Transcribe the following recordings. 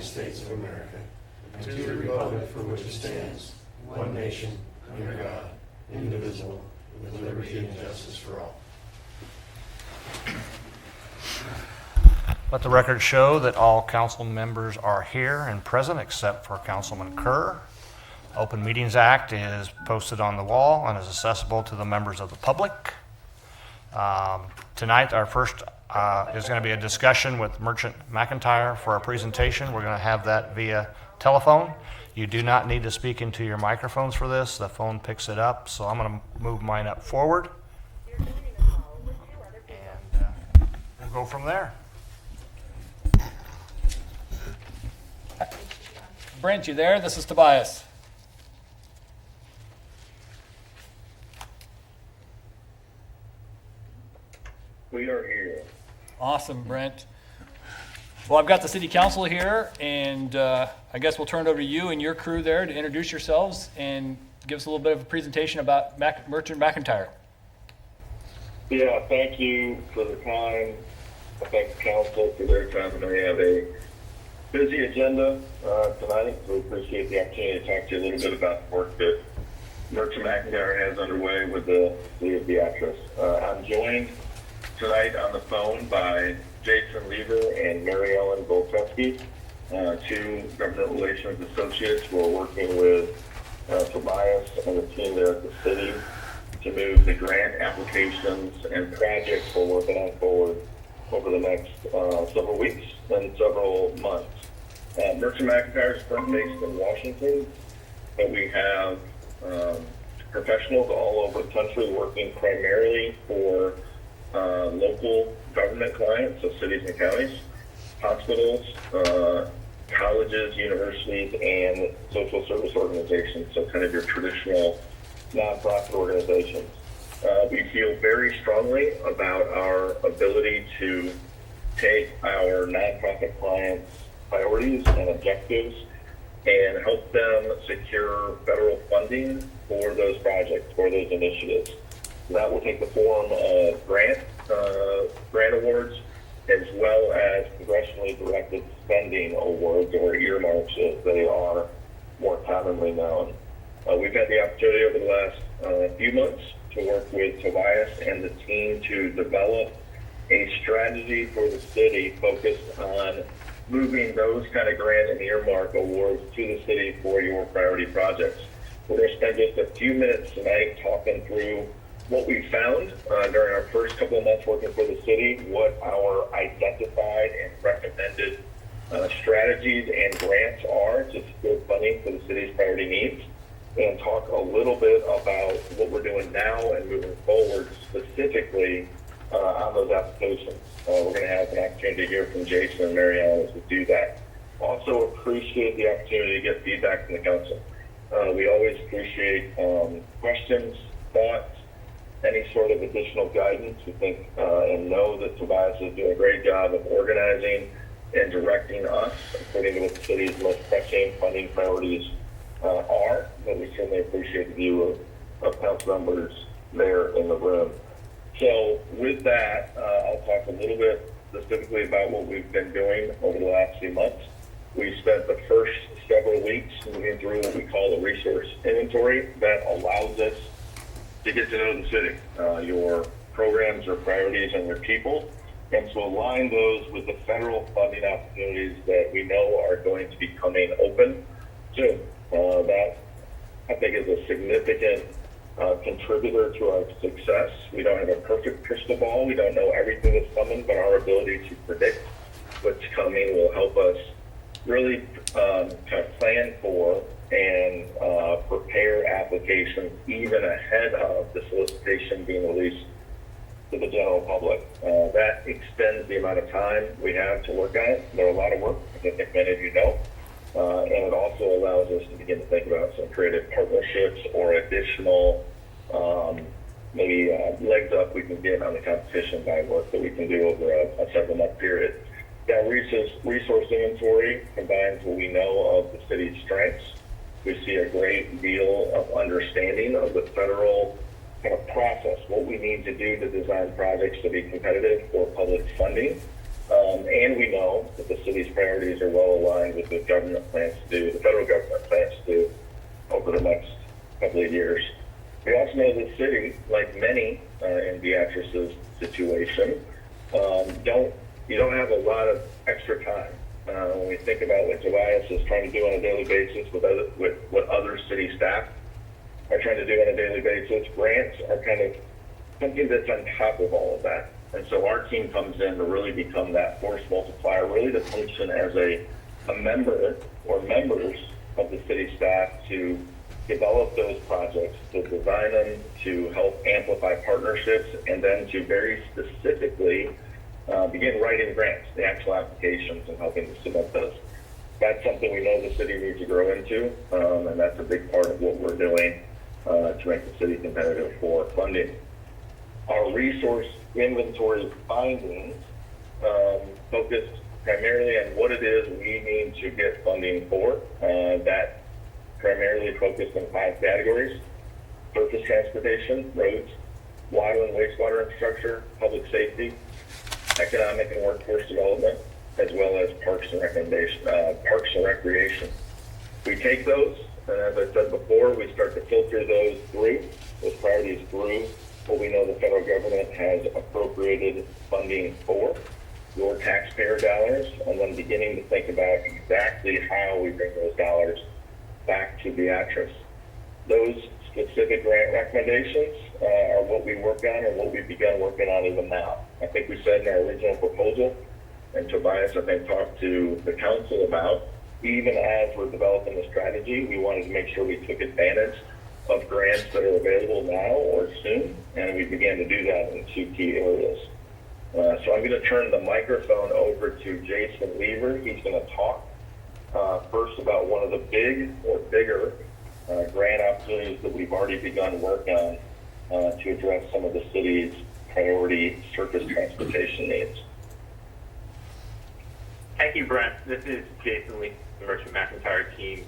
United States of America, and to the republic for which it stands, one nation, under God, indivisible, with liberty and justice for all. Let the record show that all council members are here and present except for Councilman Kerr. Open Meetings Act is posted on the wall and is accessible to the members of the public. Tonight, our first is going to be a discussion with Merchant McIntyre for our presentation. We're going to have that via telephone. You do not need to speak into your microphones for this. The phone picks it up, so I'm going to move mine up forward. And we'll go from there. Brent, you there? This is Tobias. We are here. Awesome, Brent. Well, I've got the city council here, and I guess we'll turn it over to you and your crew there to introduce yourselves and give us a little bit of a presentation about Merchant McIntyre. Yeah, thank you for the time. I thank the council for their time, and we have a busy agenda tonight, so we appreciate the opportunity to talk to you a little bit about the work that Merchant McIntyre has underway with the City of Beatrice. I'm joined tonight on the phone by Jason Lever and Mary Ellen Golczewski, two government relations associates who are working with Tobias and the team there at the city to move the grant applications and projects we're working on forward over the next several weeks and several months. Merchant McIntyre is based in Washington, but we have professionals all over the country working primarily for local government clients, so cities and counties, hospitals, colleges, universities, and social service organizations, so kind of your traditional nonprofit organizations. We feel very strongly about our ability to take our nonprofit clients' priorities and objectives and help them secure federal funding for those projects, for those initiatives. That will take the form of grant awards, as well as congressionally directed spending awards, or earmarks as they are more commonly known. We've had the opportunity over the last few months to work with Tobias and the team to develop a strategy for the city focused on moving those kind of grant and earmark awards to the city for your priority projects. We're going to spend just a few minutes tonight talking through what we found during our first couple of months working for the city, what our identified and recommended strategies and grants are to secure funding for the city's priority needs, and talk a little bit about what we're doing now and moving forward specifically on those applications. We're going to have an opportunity to hear from Jason and Mary Ellen as we do that. Also appreciate the opportunity to get feedback from the council. We always appreciate questions, thoughts, any sort of additional guidance. We think and know that Tobias is doing a great job of organizing and directing us according to what the city's most pressing funding priorities are, but we certainly appreciate the view of council members there in the room. So with that, I'll talk a little bit specifically about what we've been doing over the last few months. We spent the first several weeks moving through what we call a resource inventory that allows us to get to know the city, your programs, your priorities, and your people, and to align those with the federal funding opportunities that we know are going to be coming open soon. That, I think, is a significant contributor to our success. We don't have a perfect crystal ball. We don't know everything that's coming, but our ability to predict what's coming will help us really kind of plan for and prepare applications even ahead of the solicitation being released to the general public. That extends the amount of time we have to work on it. There's a lot of work, as I think many of you know. And it also allows us to begin to think about some creative partnerships or additional maybe legs up we can get on the competition by work that we can do over a several-month period. That resource inventory combines what we know of the city's strengths. We see a great deal of understanding of the federal kind of process, what we need to do to design projects to be competitive for public funding, And we know that the city's priorities are well aligned with the government plans to do, the federal government plans to do over the next couple of years. We also know the city, like many in Beatrice's situation, you don't have a lot of extra time. When we think about what Tobias is trying to do on a daily basis with what other city staff are trying to do on a daily basis, grants are kind of something that's on top of all of that. And so our team comes in to really become that force multiplier, really to function as a member or members of the city staff to develop those projects, to design them, to help amplify partnerships, and then to very specifically begin writing grants, the actual applications, and helping to submit those. That's something we know the city needs to grow into, and that's a big part of what we're doing to make the city competitive for funding. Our resource inventory findings focused primarily on what it is we need to get funding for. That primarily focused on 5 categories: surface transportation, roads, water and wastewater infrastructure, public safety, economic and workforce development, as well as parks and recreation. We take those, and as I said before, we start to filter those priorities through what we know the federal government has appropriated funding for, your taxpayer dollars, and then beginning to think about exactly how we bring those dollars back to Beatrice. Those specific grant recommendations are what we work on and what we've begun working on even now. I think we said in our original proposal, and Tobias, I think, talked to the council about, even as we're developing the strategy, we wanted to make sure we took advantage of grants that are available now or soon, and we began to do that in 2 key areas. So I'm going to turn the microphone over to Jason Lever. He's going to talk first about one of the bigger grant opportunities that we've already begun work on to address some of the city's priority surface transportation needs. Thank you, Brent. This is Jason Lee, the Merchant McIntyre team.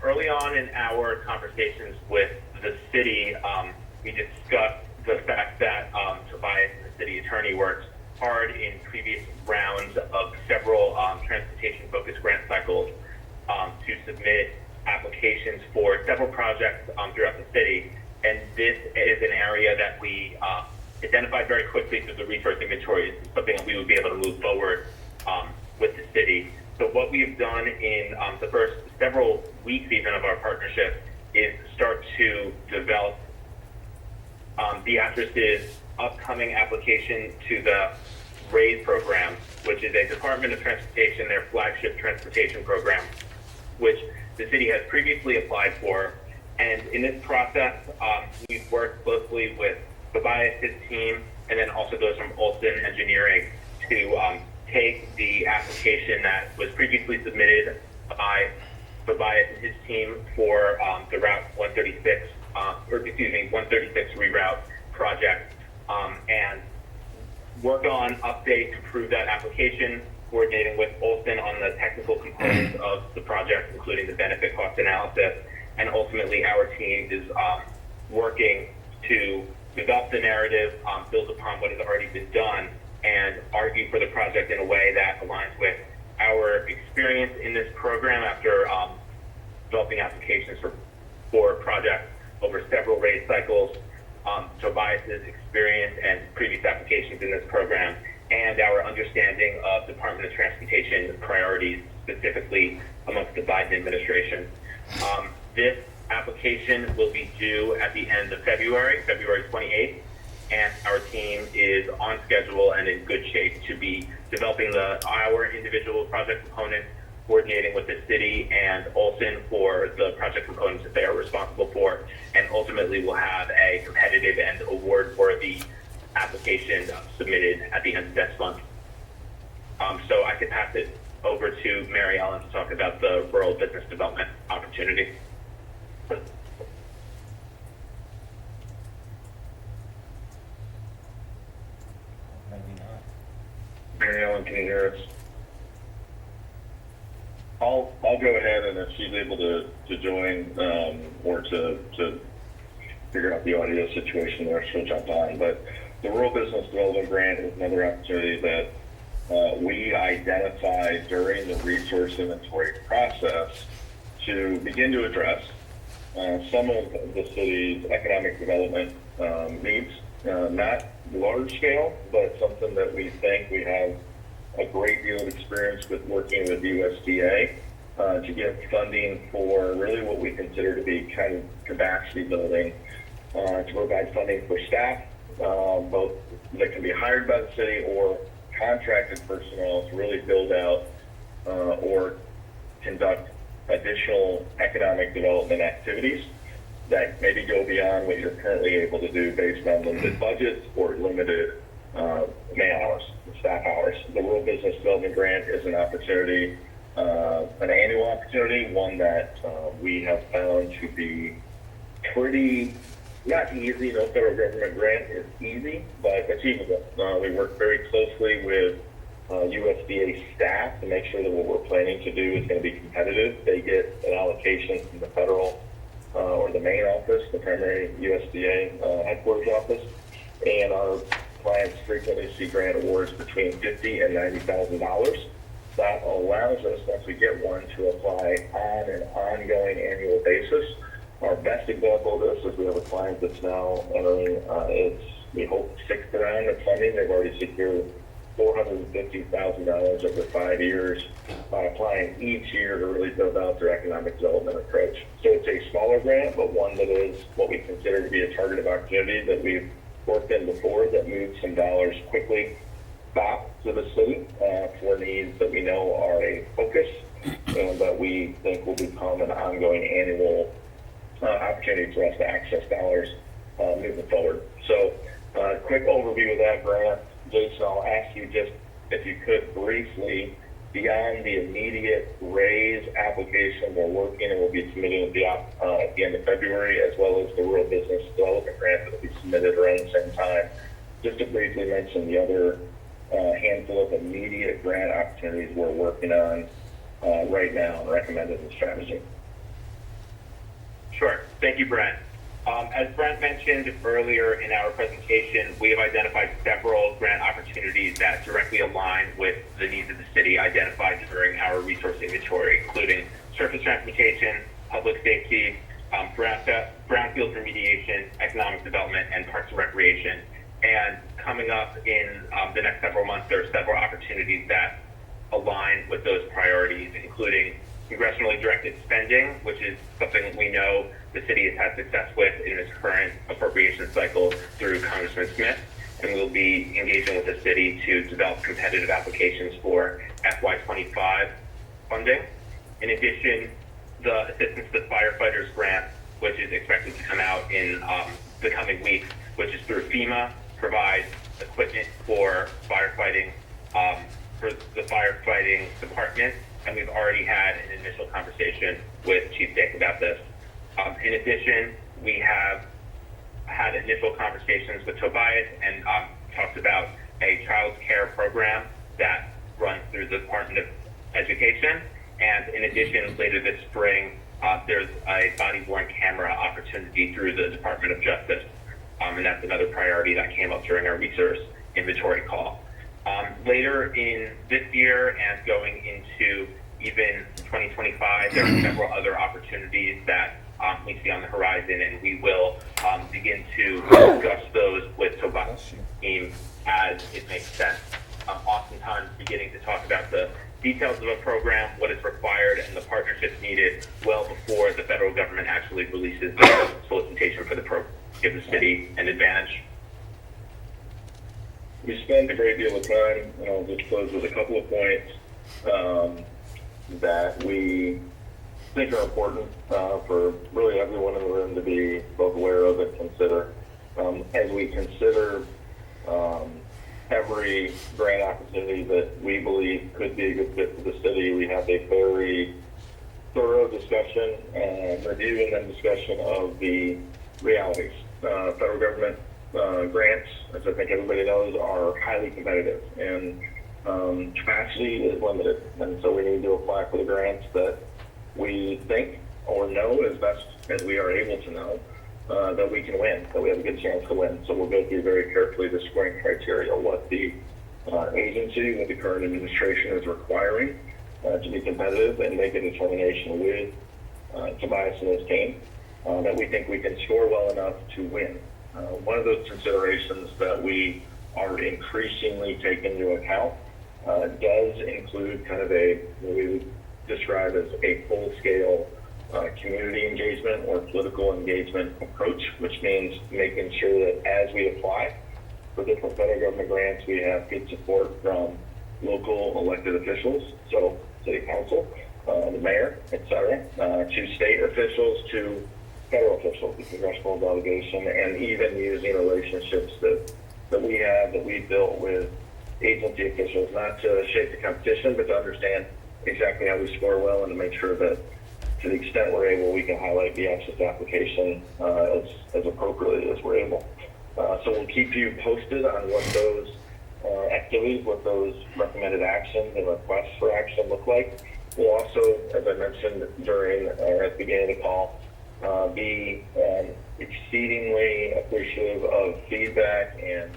Early on in our conversations with the city, we discussed the fact that Tobias and the city attorney worked hard in previous rounds of several transportation-focused grant cycles to submit applications for several projects throughout the city. And this is an area that we identified very quickly through the resource inventory as something that we would be able to move forward with the city. So what we've done in the first several weeks even of our partnership is start to develop Beatrice's upcoming application to the RAISE program, which is a Department of Transportation, their flagship transportation program, which the city has previously applied for. And in this process, we've worked closely with Tobias, his team, and then also those from Olson Engineering to take the application that was previously submitted by Tobias and his team for the Route 136, 136 reroute project, and work on updates to prove that application, coordinating with Olson on the technical components of the project, including the benefit cost analysis, and ultimately our team is working to develop the narrative, build upon what has already been done, and argue for the project in a way that aligns with our experience in this program after developing applications for projects over several RAISE cycles, Tobias's experience and previous applications in this program, and our understanding of Department of Transportation priorities, specifically amongst the Biden administration. This application will be due at the end of February 28th, and our team is on schedule and in good shape to be developing our individual project components, coordinating with the city and Olson for the project components that they are responsible for, and ultimately we'll have a competitive and award-worthy application submitted at the end of next month. So I could pass it over to Mary Ellen to talk about the rural business development opportunity. Mary Ellen, can you hear us? I'll go ahead, and if she's able to join or to figure out the audio situation there, she'll jump on. But the Rural Business Development Grant is another opportunity that we identified during the resource inventory process to begin to address some of the city's economic development needs, not large scale, but something that we think we have a great deal of experience with working with USDA to get funding for really what we consider to be kind of capacity building, to provide funding for staff, both that can be hired by the city or contracted personnel to really build out or conduct additional economic development activities that maybe go beyond what you're currently able to do based on limited budgets or limited man hours, staff hours. The Rural Business Development Grant is an opportunity, an annual opportunity, one that we have found to be pretty, not easy. No federal government grant is easy, but achievable. We work very closely with USDA staff to make sure that what we're planning to do is going to be competitive. They get an allocation from the federal or the main office, the primary USDA headquarters office, and our clients frequently see grant awards between $50,000 and $90,000. That allows us, once we get one, to apply on an ongoing annual basis. Our best example of this is we have a client that's now entering its, we hope, 6th round of funding. They've already secured $450,000 over 5 years by applying each year to really build out their economic development approach. So it's a smaller grant, but one that is what we consider to be a targeted opportunity that we've worked in before, that moves some dollars quickly back to the city for needs that we know are a focus and that we think will become an ongoing annual opportunity for us to access dollars moving forward. So quick overview of that grant. Jason, I'll ask you just if you could briefly, beyond the immediate raise application we're working and we'll be submitting at the end of February, as well as the Rural Business Development Grant that will be submitted around the same time, just to briefly mention the other handful of immediate grant opportunities we're working on right now and recommended in the strategy. Sure. Thank you, Brent. As Brent mentioned earlier in our presentation, we have identified several grant opportunities that directly align with the needs of the city identified during our resource inventory, including surface transportation, public safety, brownfield remediation, economic development, and parks and recreation. And coming up in the next several months, there are several opportunities that align with those priorities, including congressionally directed spending, which is something that we know the city has had success with in this current appropriation cycle through Congressman Smith, and we'll be engaging with the city to develop competitive applications for FY25 funding. In addition, the Assistance to Firefighters Grant, which is expected to come out in the coming weeks, which is through FEMA, provides equipment for firefighting, for the firefighting department, and we've already had an initial conversation with Chief Dick about this. In addition, we have had initial conversations with Tobias and talked about a child care program that runs through the Department of Education. And in addition, later this spring, there's a body-worn camera opportunity through the Department of Justice. And that's another priority that came up during our resource inventory call. Later in this year and going into even 2025, there are several other opportunities that we see on the horizon, and we will begin to discuss those with Tobias' team as it makes sense. Oftentimes beginning to talk about the details of a program, what is required, and the partnerships needed well before the federal government actually releases the solicitation for the program, give the city an advantage. We spend a great deal of time, and I'll just close with a couple of points that we think are important for really everyone in the room to be both aware of and consider. As we consider every grant opportunity that we believe could be a good fit for the city, we have a very thorough discussion and review and then discussion of the realities. Federal government grants, as I think everybody knows, are highly competitive, and capacity is limited, and so we need to apply for the grants that we think or know as best as we are able to know that we can win, that we have a good chance to win. So we'll go through very carefully the scoring criteria, what the agency, what the current administration is requiring to be competitive and make a determination with Tobias and his team that we think we can score well enough to win. One of those considerations that we are increasingly taking into account does include kind of what we would describe as a full-scale community engagement or political engagement approach, which means making sure that as we apply for different federal government grants, we have good support from local elected officials, so city council, the mayor, et cetera, to state officials, to federal officials, the congressional delegation, and even using relationships that we have, that we built with agency officials, not to shape the competition, but to understand exactly how we score well and to make sure that to the extent we're able, we can highlight the access application as appropriately as we're able. So we'll keep you posted on what those activities, what those recommended actions and requests for action look like. We'll also, as I mentioned during or at the beginning of the call, be exceedingly appreciative of feedback and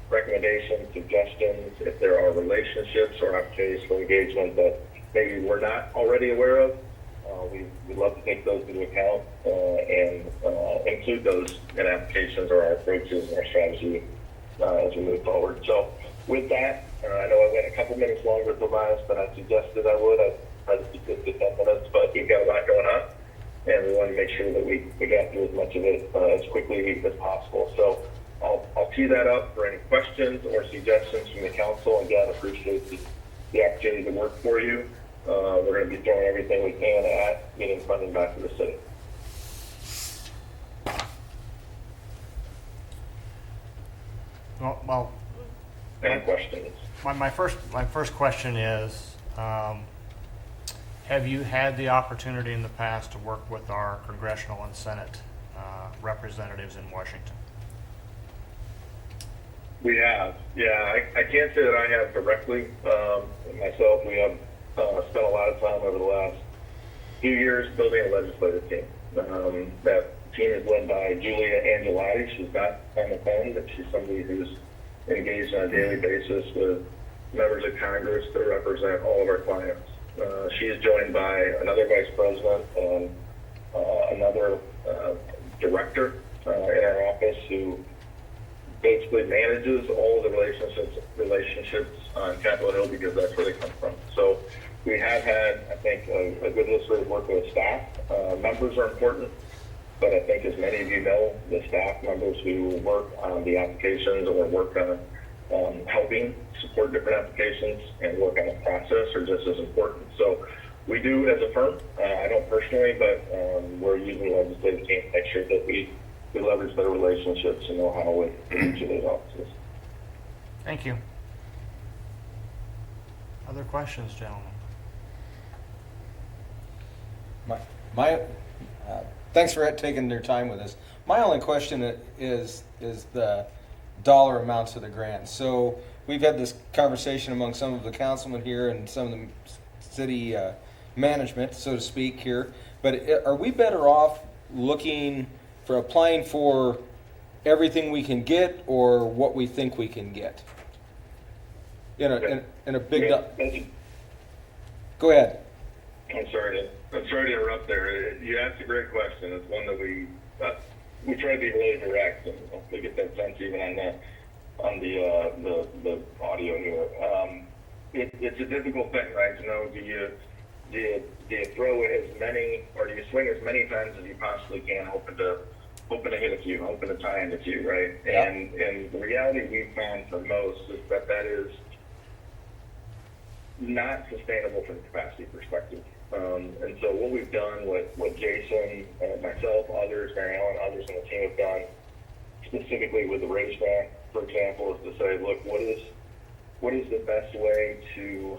recommendations, suggestions, if there are relationships or opportunities for engagement that maybe we're not already aware of. We'd love to take those into account and include those in applications or our approaches and our strategy as we move forward. So with that, I know I went a couple minutes longer with Tobias than I suggested I would. I tried to keep it to 10 minutes, but we've got a lot going on, and we want to make sure that we got through as much of it as quickly as possible. So I'll tee that up for any questions or suggestions from the council. Again, appreciate the opportunity to work for you. We're going to be throwing everything we can at getting funding back to the city. Well, Any questions? my first question is, have you had the opportunity in the past to work with our congressional and Senate representatives in Washington? We have. Yeah, I can't say that I have directly myself. We have spent a lot of time over the last few years building a legislative team. That team is led by Julia Angelati. She's not on the phone, but she's somebody who's engaged on a daily basis with members of Congress that represent all of our clients. She is joined by another vice president and another director in our office who basically manages all of the relationships on Capitol Hill because that's where they come from. So we have had, I think, a good history of working with staff. Members are important, but I think as many of you know, the staff members who work on the applications or work on helping support different applications and work on the process are just as important. So we do as a firm, I don't personally, but we're using the legislative team to make sure that we leverage better relationships and know-how with each of those offices. Thank you. Other questions, gentlemen? Thanks for taking your time with us. My only question is the dollar amounts of the grants. So we've had this conversation among some of the councilmen here and some of the city management, so to speak, here. But are we better off applying for everything we can get or what we think we can get? In a big... Go ahead. I'm sorry to interrupt there. You asked a great question. It's one that we try to be really direct and hopefully get that sense even on the audio here. It's a difficult thing, right? To know, do you throw as many, or do you swing as many times as you possibly can, hoping to hit a few, hoping to tie in a few, right? Yeah. And the reality we've found for most is that is not sustainable from a capacity perspective. And so what we've done, what Jason, myself, others, Mary Ellen, others on the team have done, specifically with the raise grant, for example, is to say, look, what is the best way to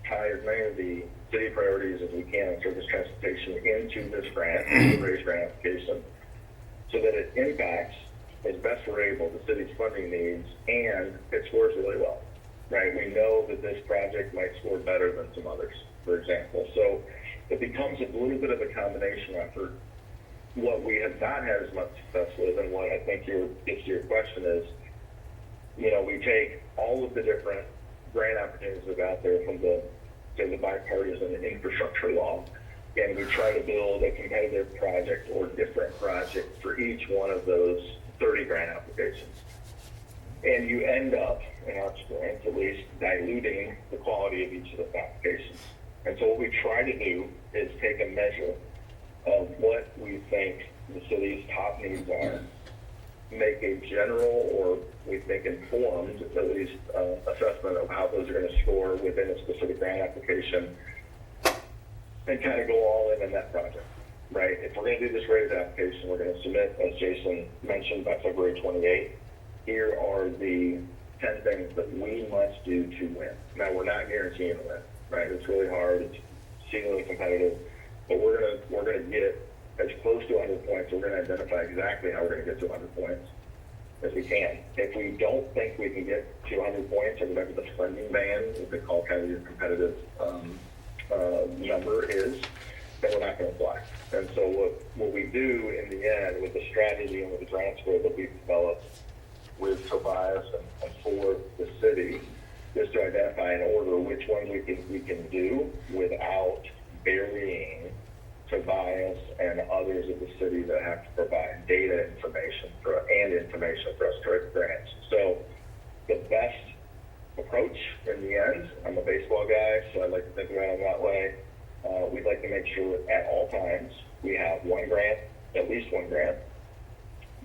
tie as many of the city priorities as we can on surface transportation into this grant, into the raise grant application, so that it impacts, as best we're able, the city's funding needs, and it scores really well, right? We know that this project might score better than some others, for example. So it becomes a little bit of a combination effort. What we have not had as much success with, and what I think gets to your question is, we take all of the different grant opportunities that are out there from the bipartisan infrastructure law. And we try to build a competitive project or different project for each one of those 30 grant applications. And you end up, in our experience at least, diluting the quality of each of those applications. And so what we try to do is take a measure of what we think the city's top needs are, make a general or we think informed, at least, assessment of how those are going to score within a specific grant application, and kind of go all in that project, right? If we're going to do this raise application, we're going to submit, as Jason mentioned, by February 28th. Here are the 10 things that we must do to win. Now, we're not guaranteeing a win, right? It's really hard. It's exceedingly competitive, but we're going to get as close to 100 points. We're going to identify exactly how we're going to get to 100 points as we can. If we don't think we can get to 100 points, or whatever the funding band, what they call kind of your competitive number is, then we're not going to apply. And so what we do in the end with the strategy and with the grant score that we've developed with Tobias and for the city is to identify in order which ones we can do without burying Tobias and others of the city that have to provide data information for us to write grants. So the best approach in the end, I'm a baseball guy, so I like to think about it that way. We'd like to make sure at all times we have one grant, at least one grant,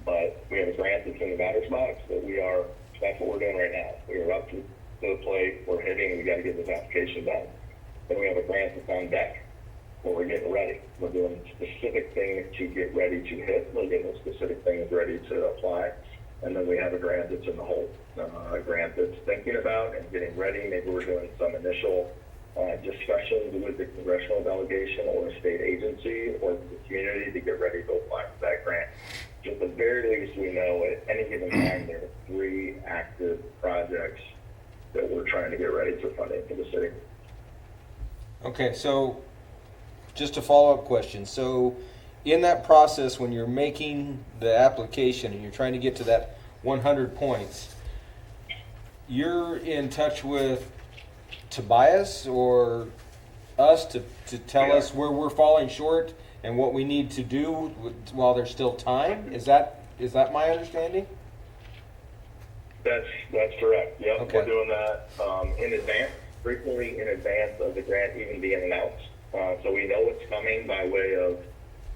but we have a grant that's in the batter's box that's what we're doing right now. We are up to the plate, we're hitting, we got to get this application done. Then we have a grant that's on deck where we're getting ready. We're doing specific things to get ready to hit. We're getting specific things ready to apply. And then we have a grant that's in the hole, a grant that's thinking about and getting ready. Maybe we're doing some initial discussions with the congressional delegation or a state agency or the community to get ready to apply for that grant. So at the very least, we know at any given time there are 3 active projects that we're trying to get ready for funding for the city. Okay, so just a follow-up question. So in that process, when you're making the application and you're trying to get to that 100 points, you're in touch with Tobias or us to tell us where we're falling short and what we need to do while there's still time? Is that my understanding? That's correct. Yep, Okay. We're doing that in advance, frequently in advance of the grant even being announced. So we know it's coming by way of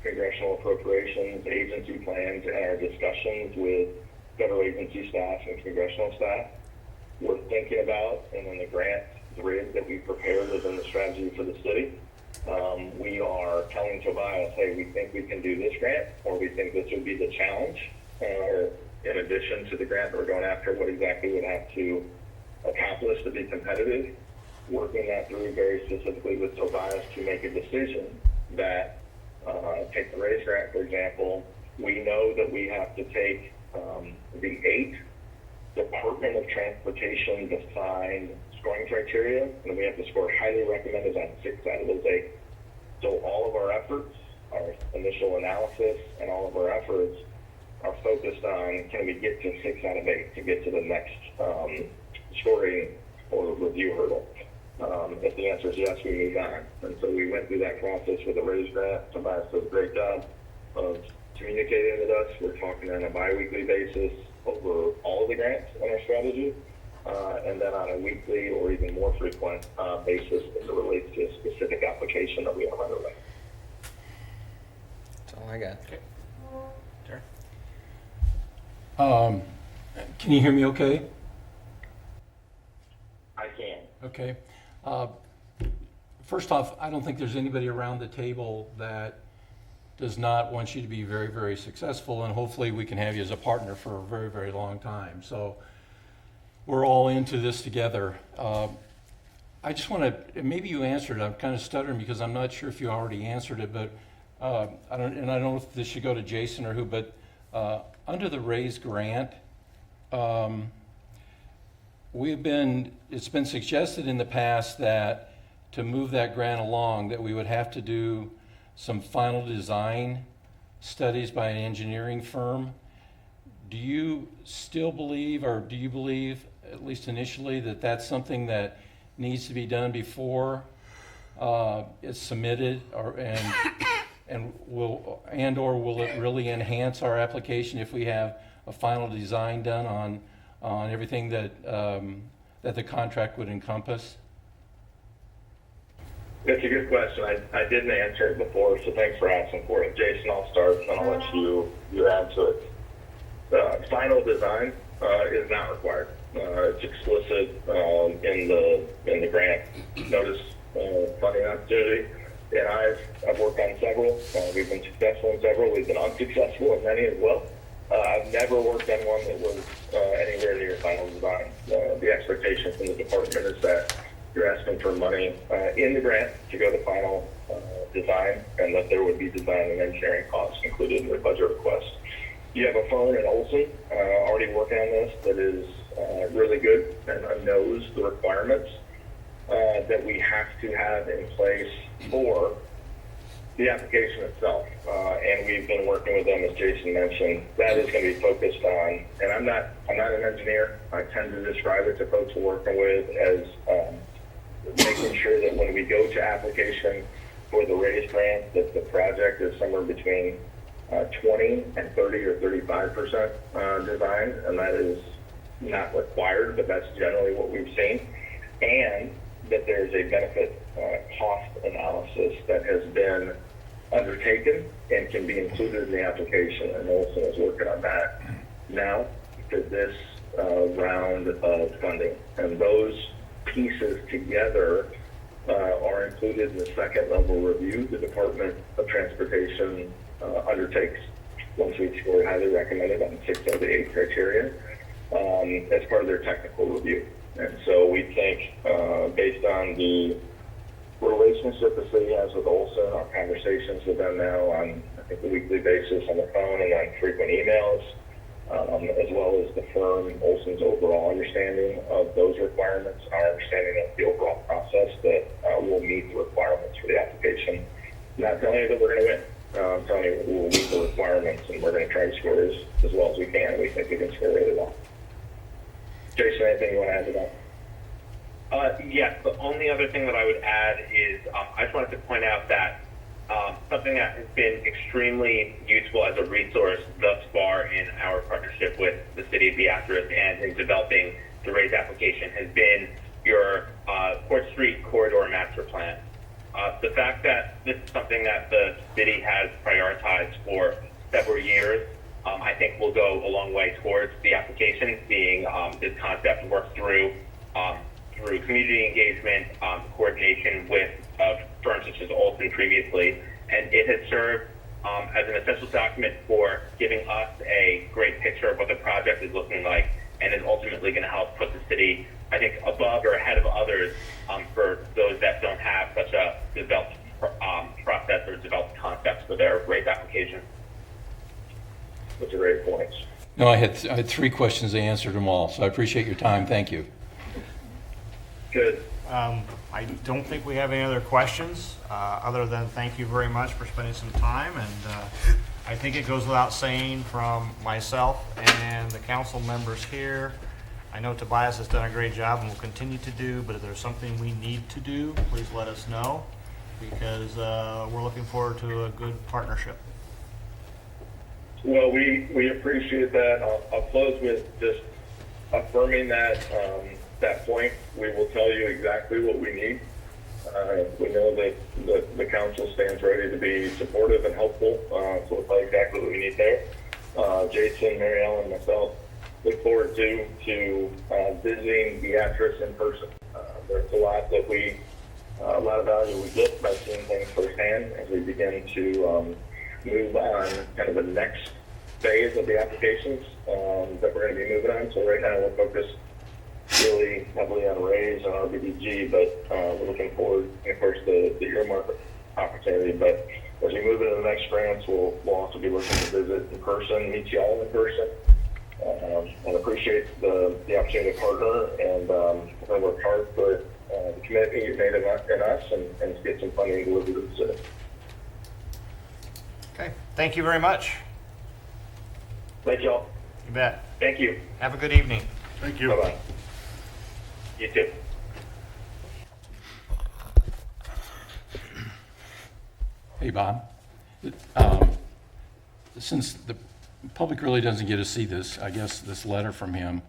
congressional appropriations, agency plans, and our discussions with federal agency staff and congressional staff. We're thinking about, and then the grant grid that we prepared within the strategy for the city, we are telling Tobias, hey, we think we can do this grant, or we think this would be the challenge, or in addition to the grant that we're going after, what exactly would have to accomplish to be competitive, working that through very specifically with Tobias to make a decision that, take the raise grant, for example, we know that we have to take the 8 Department of Transportation defined scoring criteria, and we have to score highly recommended on 6 out of those 8. So all of our efforts, our initial analysis, and all of our efforts are focused on, can we get to 6 out of 8 to get to the next scoring or review hurdle? If the answer is yes, we move on. And so we went through that process with the raise grant. Tobias does a great job of communicating with us. We're talking on a bi-weekly basis over all of the grants in our strategy, and then on a weekly or even more frequent basis as it relates to a specific application that we have underway. That's all I got. Okay. Can you hear me okay? I can. Okay. First off, I don't think there's anybody around the table that does not want you to be very, very successful, and hopefully we can have you as a partner for a very, very long time. So we're all into this together. I just want to, maybe you answered it. I'm kind of stuttering because I'm not sure if you already answered it, but I don't know if this should go to Jason or who, but under the RAISE grant, it's been suggested in the past that to move that grant along, that we would have to do some final design studies by an engineering firm. Do you still believe, or do you believe, at least initially, that that's something that needs to be done before it's submitted, or will it really enhance our application if we have a final design done on everything that that the contract would encompass? It's a good question. I didn't answer it before, so thanks for asking for it. Jason, I'll start, and then I'll let you add to it. The final design is not required. It's explicit in the grant notice funding opportunity, and I've worked on several. We've been successful in several. We've been unsuccessful in many as well. I've never worked on one that was anywhere near final design. The expectation from the department is that you're asking for money in the grant to go to final design, and that there would be design and engineering costs included in the budget request. You have a firm in Olson already working on this that is really good and knows the requirements that we have to have in place for the application itself. And we've been working with them, as Jason mentioned. That is going to be focused on, and I'm not an engineer. I tend to describe it to folks we're working with as making sure that when we go to application for the RAISE grant, that the project is somewhere between 20 and 30 or 35% designed, and that is not required, but that's generally what we've seen. And that there's a benefit cost analysis that has been undertaken and can be included in the application, and Olson is working on that now for this round of funding. And those pieces together are included in the second level review the Department of Transportation undertakes once we score highly recommended on 6 of the 8 criteria as part of their technical review. And so we think, based on the relationship the city has with Olson, our conversations with them now on, I think, a weekly basis on the phone and on frequent emails, as well as the firm, Olson's overall understanding of those requirements, our understanding of the overall process, that we'll meet the requirements for the application. I'm not telling you that we're going to win. I'm telling you we'll meet the requirements, and we're going to try to score as well as we can. We think we can score really well. Jason, anything you want to add to that? Yes, the only other thing that I would add is I just wanted to point out that something that has been extremely useful as a resource thus far in our partnership with the City of Beatrice and in developing the RAISE application has been your Court Street Corridor Master Plan. The fact that this is something that the city has prioritized for several years, I think will go a long way towards the application, seeing this concept work through community engagement, coordination with firms such as Olson previously, and it has served as an essential document for giving us a great picture of what the project is looking like, and is ultimately going to help put the city, I think, above or ahead of others for those that don't have such a developed process or developed concepts for their RAISE application. That's a great point. No, I had 3 questions. They answered them all, so I appreciate your time. Thank you. Good. I don't think we have any other questions, other than thank you very much for spending some time. And I think it goes without saying from myself and the council members here, I know Tobias has done a great job and will continue to do, but if there's something we need to do, please let us know, because we're looking forward to a good partnership. Well, we appreciate that. I'll close with just affirming that point. We will tell you exactly what we need. We know that the council stands ready to be supportive and helpful, so we'll tell you exactly what we need there. Jason, Mary Ellen, and myself look forward to visiting Beatrice in person. There's a lot of value we get by seeing things firsthand as we begin to move on kind of the next phase of the applications that we're going to be moving on. So right now we're focused really heavily on RAISE and RBDG, but we're looking forward, of course, the earmark opportunity. But as we move into the next grants, we'll also be looking to visit in person, meet you all in person, and appreciate the opportunity to partner. And we're going to work hard for the commitment you've made in us and to get some funding delivered to the city. Okay, thank you very much. Thank you all. You bet. Thank you. Have a good evening. Thank you. Bye-bye. You too. Hey, Bob. Since the public really doesn't get to see this, I guess, this letter from him,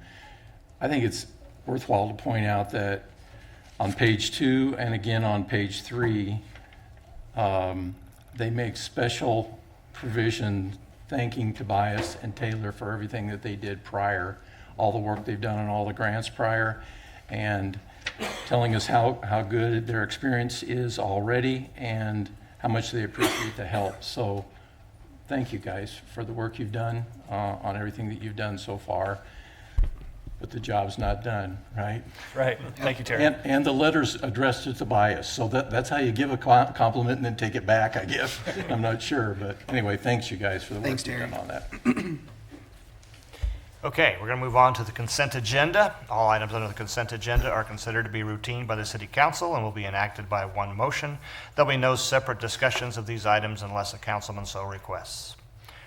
I think it's worthwhile to point out that on page 2 and again on page 3, they make special provision thanking Tobias and Taylor for everything that they did prior, all the work they've done on all the grants prior, and telling us how good their experience is already and how much they appreciate the help. So thank you guys for the work you've done on everything that you've done so far. But the job's not done, right? Right. Thank you, Terry. And the letter's addressed to Tobias, so that's how you give a compliment and then take it back, I guess. I'm not sure, but anyway, thanks you guys for the work you've done on that. Okay, we're going to move on to the consent agenda. All items under the consent agenda are considered to be routine by the City Council and will be enacted by one motion. There'll be no separate discussions of these items unless a councilman so requests.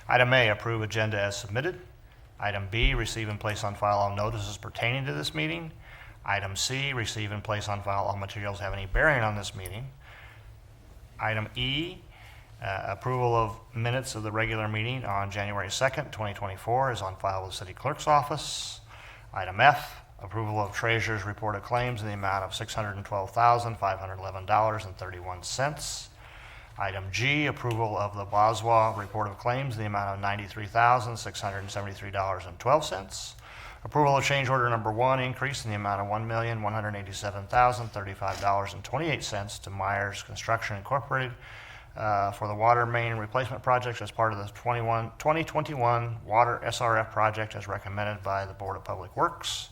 Item A, approve agenda as submitted. Item B, receive and place on file all notices pertaining to this meeting. Item C, receive and place on file all materials having any bearing on this meeting. Item E, approval of minutes of the regular meeting on January 2nd, 2024 is on file with the City Clerk's office. Item F, approval of Treasurer's report of claims in the amount of $612,511.31. Item G, approval of the Boswell report of claims in the amount of $93,673.12. Approval of change order number 1, increase in the amount of $1,187,035.28 to Myers Construction Incorporated for the water main replacement project as part of the 2021 water SRF project as recommended by the Board of Public Works.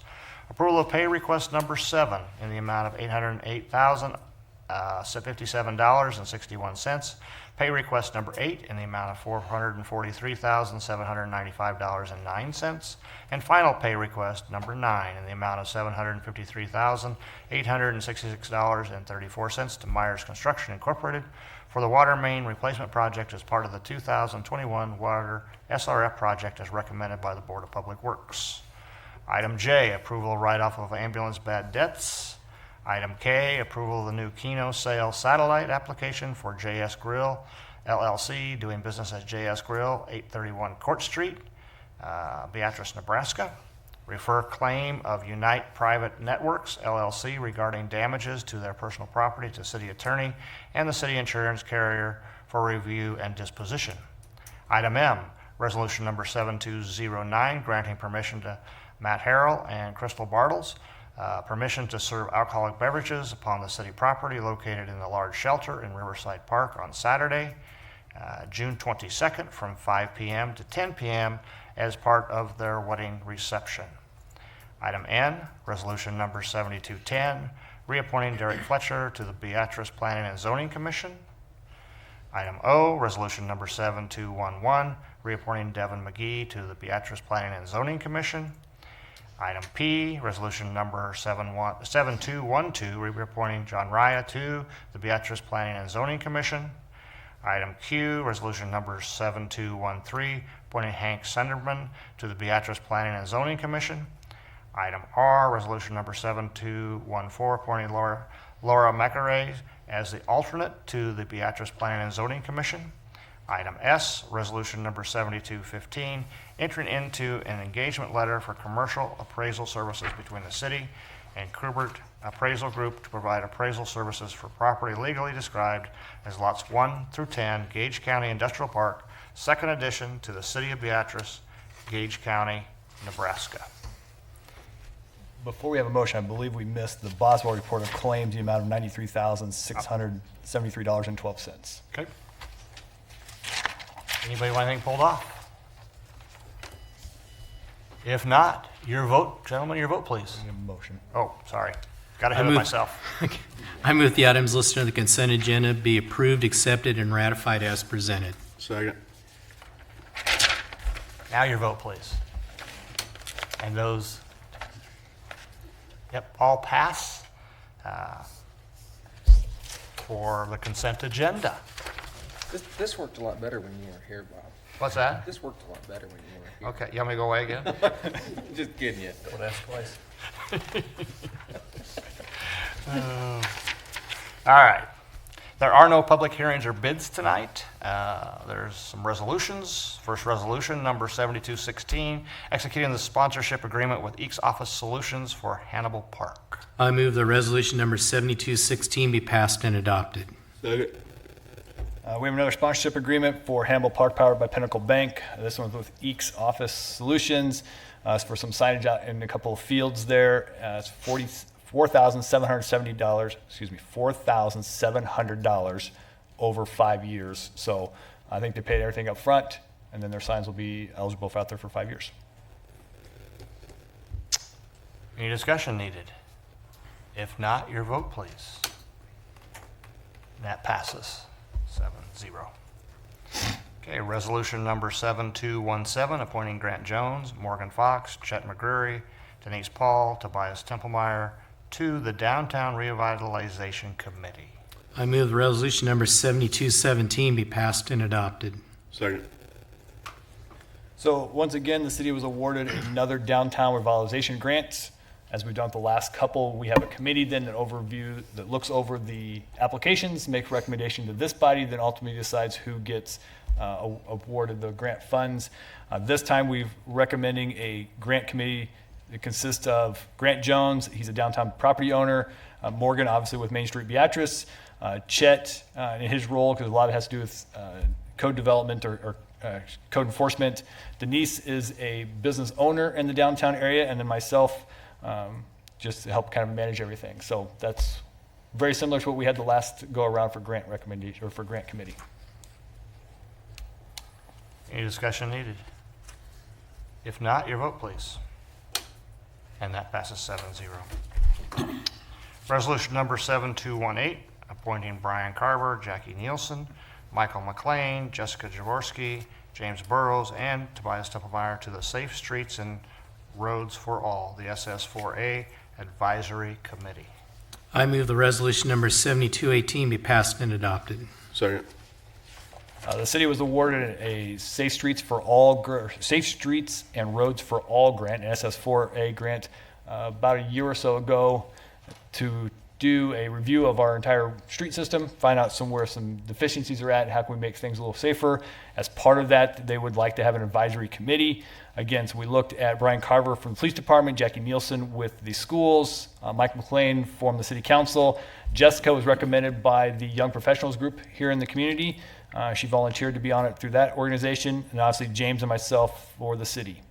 Approval of pay request number 7 in the amount of $808,057.61. Pay request number 8 in the amount of $443,795.09. And final pay request number 9 in the amount of $753,866.34 to Myers Construction Incorporated for the water main replacement project as part of the 2021 water SRF project as recommended by the Board of Public Works. Item J, approval of write-off of ambulance bad debts. Item K, approval of the new Keno sale satellite application for JS Grill LLC, doing business as JS Grill, 831 Court Street, Beatrice, Nebraska. Refer claim of Unite Private Networks LLC regarding damages to their personal property to City Attorney and the City Insurance Carrier for review and disposition. Item M, resolution number 7209, granting permission to Matt Harrell and Crystal Bartles permission to serve alcoholic beverages upon the city property located in the large shelter in Riverside Park on Saturday, June 22nd from 5 p.m. to 10 p.m. as part of their wedding reception. Item N, resolution number 7210, reappointing Derek Fletcher to the Beatrice Planning and Zoning Commission. Item O, resolution number 7211, reappointing Devin McGee to the Beatrice Planning and Zoning Commission. Item P, resolution number 7212, reappointing John Raya to the Beatrice Planning and Zoning Commission. Item Q, resolution number 7213, appointing Hank Senderman to the Beatrice Planning and Zoning Commission. Item R, resolution number 7214, appointing Laura McAray as the alternate to the Beatrice Planning and Zoning Commission. Item S, resolution number 7215, entering into an engagement letter for commercial appraisal services between the city and Kubert Appraisal Group to provide appraisal services for property legally described as lots 1 through 10, Gage County Industrial Park, second addition to the City of Beatrice, Gage County, Nebraska. Before we have a motion, I believe we missed the Boswell report of claims, the amount of $93,673.12. Okay. Anybody want anything pulled off? If not, your vote, gentlemen, your vote, please. We have a motion. Oh, sorry. Got ahead of myself. I move the items listed on the consent agenda be approved, accepted, and ratified as presented. Second. Now your vote, please. And those, yep, all pass for the consent agenda. This worked a lot better when you were here, Bob. What's that? This worked a lot better when you were here. Okay, you want me to go away again? Just kidding you. Well, that's twice. All right. There are no public hearings or bids tonight. There's some resolutions. First resolution, number 7216, executing the sponsorship agreement with Eeks Office Solutions for Hannibal Park. I move the resolution number 7216 be passed and adopted. Second. We have another sponsorship agreement for Hannibal Park powered by Pinnacle Bank. This one's with Eeks Office Solutions. It's for some signage out in a couple of fields there. It's $4,700 over 5 years. So I think they paid everything up front, and then their signs will be eligible for out there for 5 years. Any discussion needed? If not, your vote, please. And that passes 7-0. Okay, resolution number 7217, appointing Grant Jones, Morgan Fox, Chet McGreary, Denise Paul, Tobias Templemeyer to the Downtown Revitalization Committee. I move the resolution number 7217 be passed and adopted. Second. So once again, the city was awarded another downtown revitalization grant. As we've done with the last couple, we have a committee then that looks over the applications, makes recommendation to this body, then ultimately decides who gets awarded the grant funds. This time we're recommending a grant committee that consists of Grant Jones, he's a downtown property owner, Morgan, obviously with Main Street Beatrice, Chet in his role, because a lot of it has to do with code development or code enforcement. Denise is a business owner in the downtown area, and then myself, just to help kind of manage everything. So that's very similar to what we had the last go around for grant recommendation or for grant committee. Any discussion needed? If not, your vote, please. And that passes 7-0. Resolution number 7218, appointing Brian Carver, Jackie Nielsen, Michael McLean, Jessica Jaworski, James Burrows, and Tobias Templemeyer to the Safe Streets and Roads for All, the SS4A Advisory Committee. I move the resolution number 7218 be passed and adopted. Second. The city was awarded a Safe Streets and Roads for All grant, an SS4A grant, about a year or so ago to do a review of our entire street system, find out where some deficiencies are at, and how can we make things a little safer. As part of that, they would like to have an advisory committee. Again, so we looked at Brian Carver from the police department, Jackie Nielsen with the schools, Mike McLean formed the city council. Jessica was recommended by the young professionals group here in the community. She volunteered to be on it through that organization, and obviously James and myself for the city.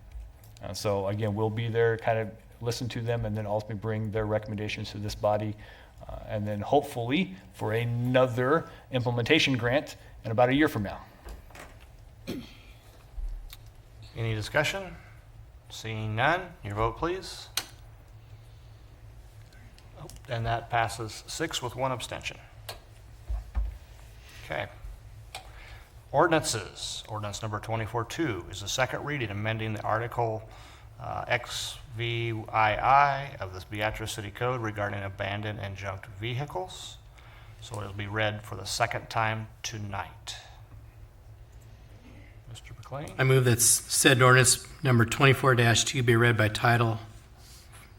So again, we'll be there, kind of listen to them, and then ultimately bring their recommendations to this body, and then hopefully for another implementation grant in about a year from now. Any discussion? Seeing none, your vote, please. And that passes 6 with 1 abstention. Okay. Ordinances. Ordinance number 24-2 is the second reading, amending the Article XVII of the Beatrice City Code regarding abandoned and junked vehicles. So it'll be read for the second time tonight. Mr. McLean? I move that said ordinance number 24-2 be read by title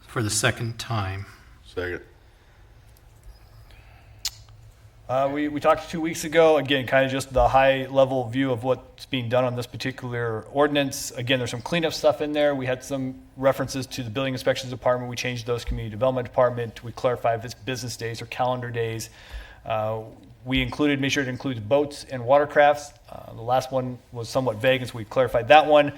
for the second time. Second. We talked 2 weeks ago, again, kind of just the high level view of what's being done on this particular ordinance. Again, there's some cleanup stuff in there. We had some references to the building inspections department. We changed those community development department. We clarified if it's business days or calendar days. We made sure it includes boats and watercrafts. The last one was somewhat vague, and so we clarified that one.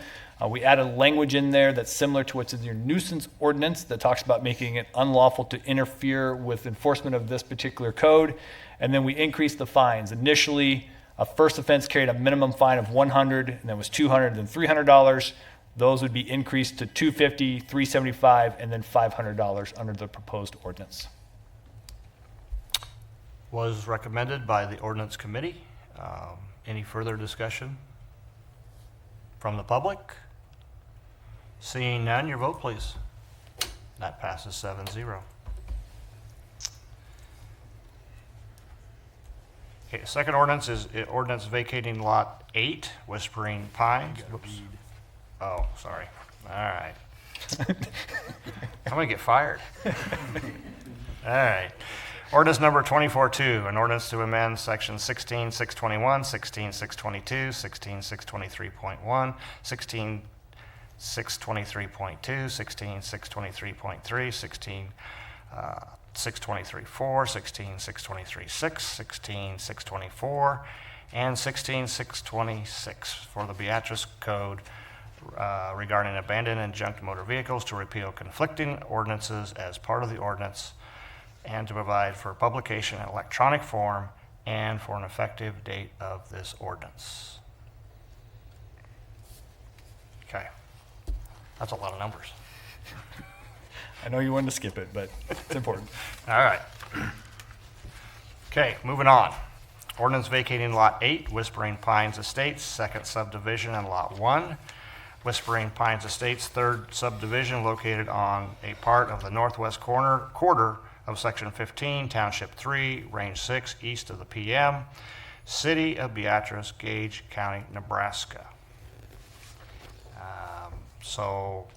We added language in there that's similar to what's in your nuisance ordinance that talks about making it unlawful to interfere with enforcement of this particular code. And then we increased the fines. Initially, a first offense carried a minimum fine of $100, and then was $200, then $300. Those would be increased to $250, $375, and then $500 under the proposed ordinance. Was recommended by the ordinance committee. Any further discussion from the public? Seeing none, your vote, please. That passes 7-0. Okay, second ordinance is ordinance vacating lot 8, Whispering Pines. Whoops. Oh, sorry. All right. I'm gonna get fired. All right. Ordinance number 24-2, an ordinance to amend section 16-621, 16-622, 16-623.1, 16-623.2, 16-623.3, 16-623.4, 16-623.6, 16-624, and 16-626 for the Beatrice Code regarding abandoned and junked motor vehicles, to repeal conflicting ordinances as part of the ordinance, and to provide for publication in electronic form and for an effective date of this ordinance. Okay. That's a lot of numbers. I know you wanted to skip it, but it's important. All right. Okay, moving on. Ordinance vacating Lot 8, Whispering Pines Estates, second subdivision, and Lot 1. Whispering Pines Estates, third subdivision, located on a part of the northwest quarter of Section 15, Township 3, Range 6, east of the PM, City of Beatrice, Gage County, Nebraska. So,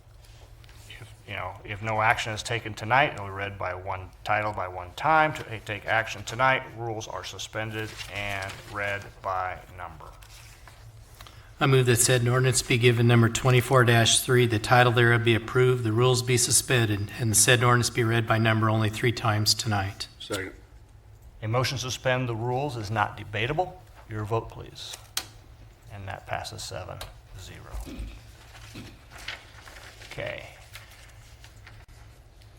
if no action is taken tonight, it will be read by one title by one time. To take action tonight, rules are suspended and read by number. I move that said ordinance be given number 24-3, the title thereof be approved, the rules be suspended, and the said ordinance be read by number only 3 times tonight. Second. A motion to suspend the rules is not debatable. Your vote, please. And that passes 7-0. Okay.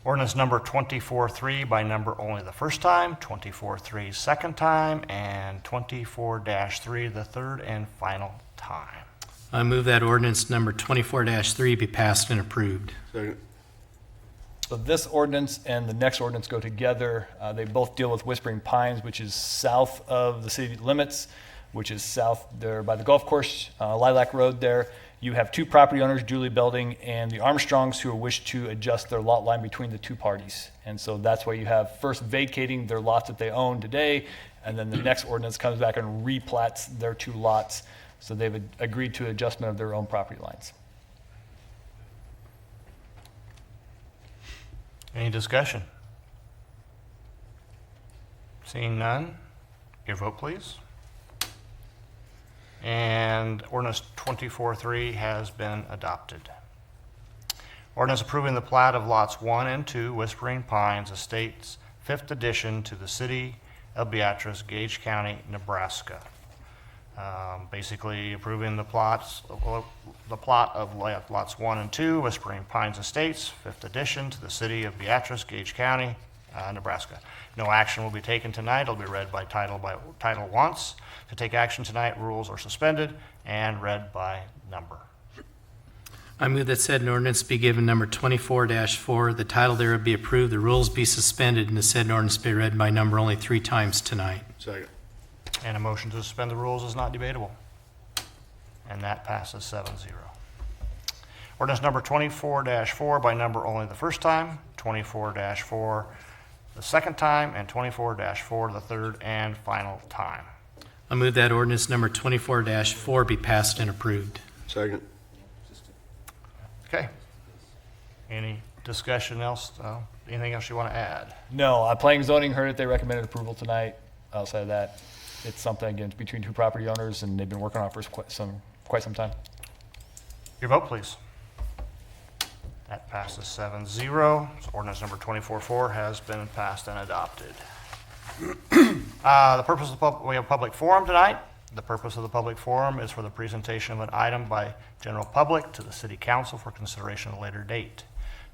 Ordinance number 24-3 by number only the first time, 24-3 second time, and 24-3 the third and final time. I move that ordinance number 24-3 be passed and approved. Second. So this ordinance and the next ordinance go together. They both deal with Whispering Pines, which is south of the city limits, which is south there by the golf course, Lilac Road there. You have 2 property owners, Julie Belding and the Armstrongs, who wish to adjust their lot line between the 2 parties. And so that's why you have first vacating their lots that they own today, and then the next ordinance comes back and replats their 2 lots. So they've agreed to adjustment of their own property lines. Any discussion? Seeing none, your vote, please. And ordinance 24-3 has been adopted. Ordinance approving the plat of lots 1 and 2, Whispering Pines Estates, 5th edition to the City of Beatrice, Gage County, Nebraska. Basically approving the plot of lots 1 and 2, Whispering Pines Estates, 5th edition to the City of Beatrice, Gage County, Nebraska. No action will be taken tonight. It'll be read by title once. To take action tonight, rules are suspended and read by number. I move that said ordinance be given number 24-4, the title thereof be approved, the rules be suspended, and the said ordinance be read by number only 3 times tonight. Second. And a motion to suspend the rules is not debatable. And that passes 7-0. Ordinance number 24-4 by number only the first time, 24-4 the second time, and 24-4 the third and final time. I move that ordinance number 24-4 be passed and approved. Second. Okay. Any discussion else? Anything else you want to add? No, Planning and Zoning heard it. They recommended approval tonight. Outside of that, it's something, again, between 2 property owners, and they've been working on it for quite some time. Your vote, please. That passes 7-0. So ordinance number 24-4 has been passed and adopted. The purpose of we have a public forum tonight. The purpose of the public forum is for the presentation of an item by general public to the city council for consideration at a later date.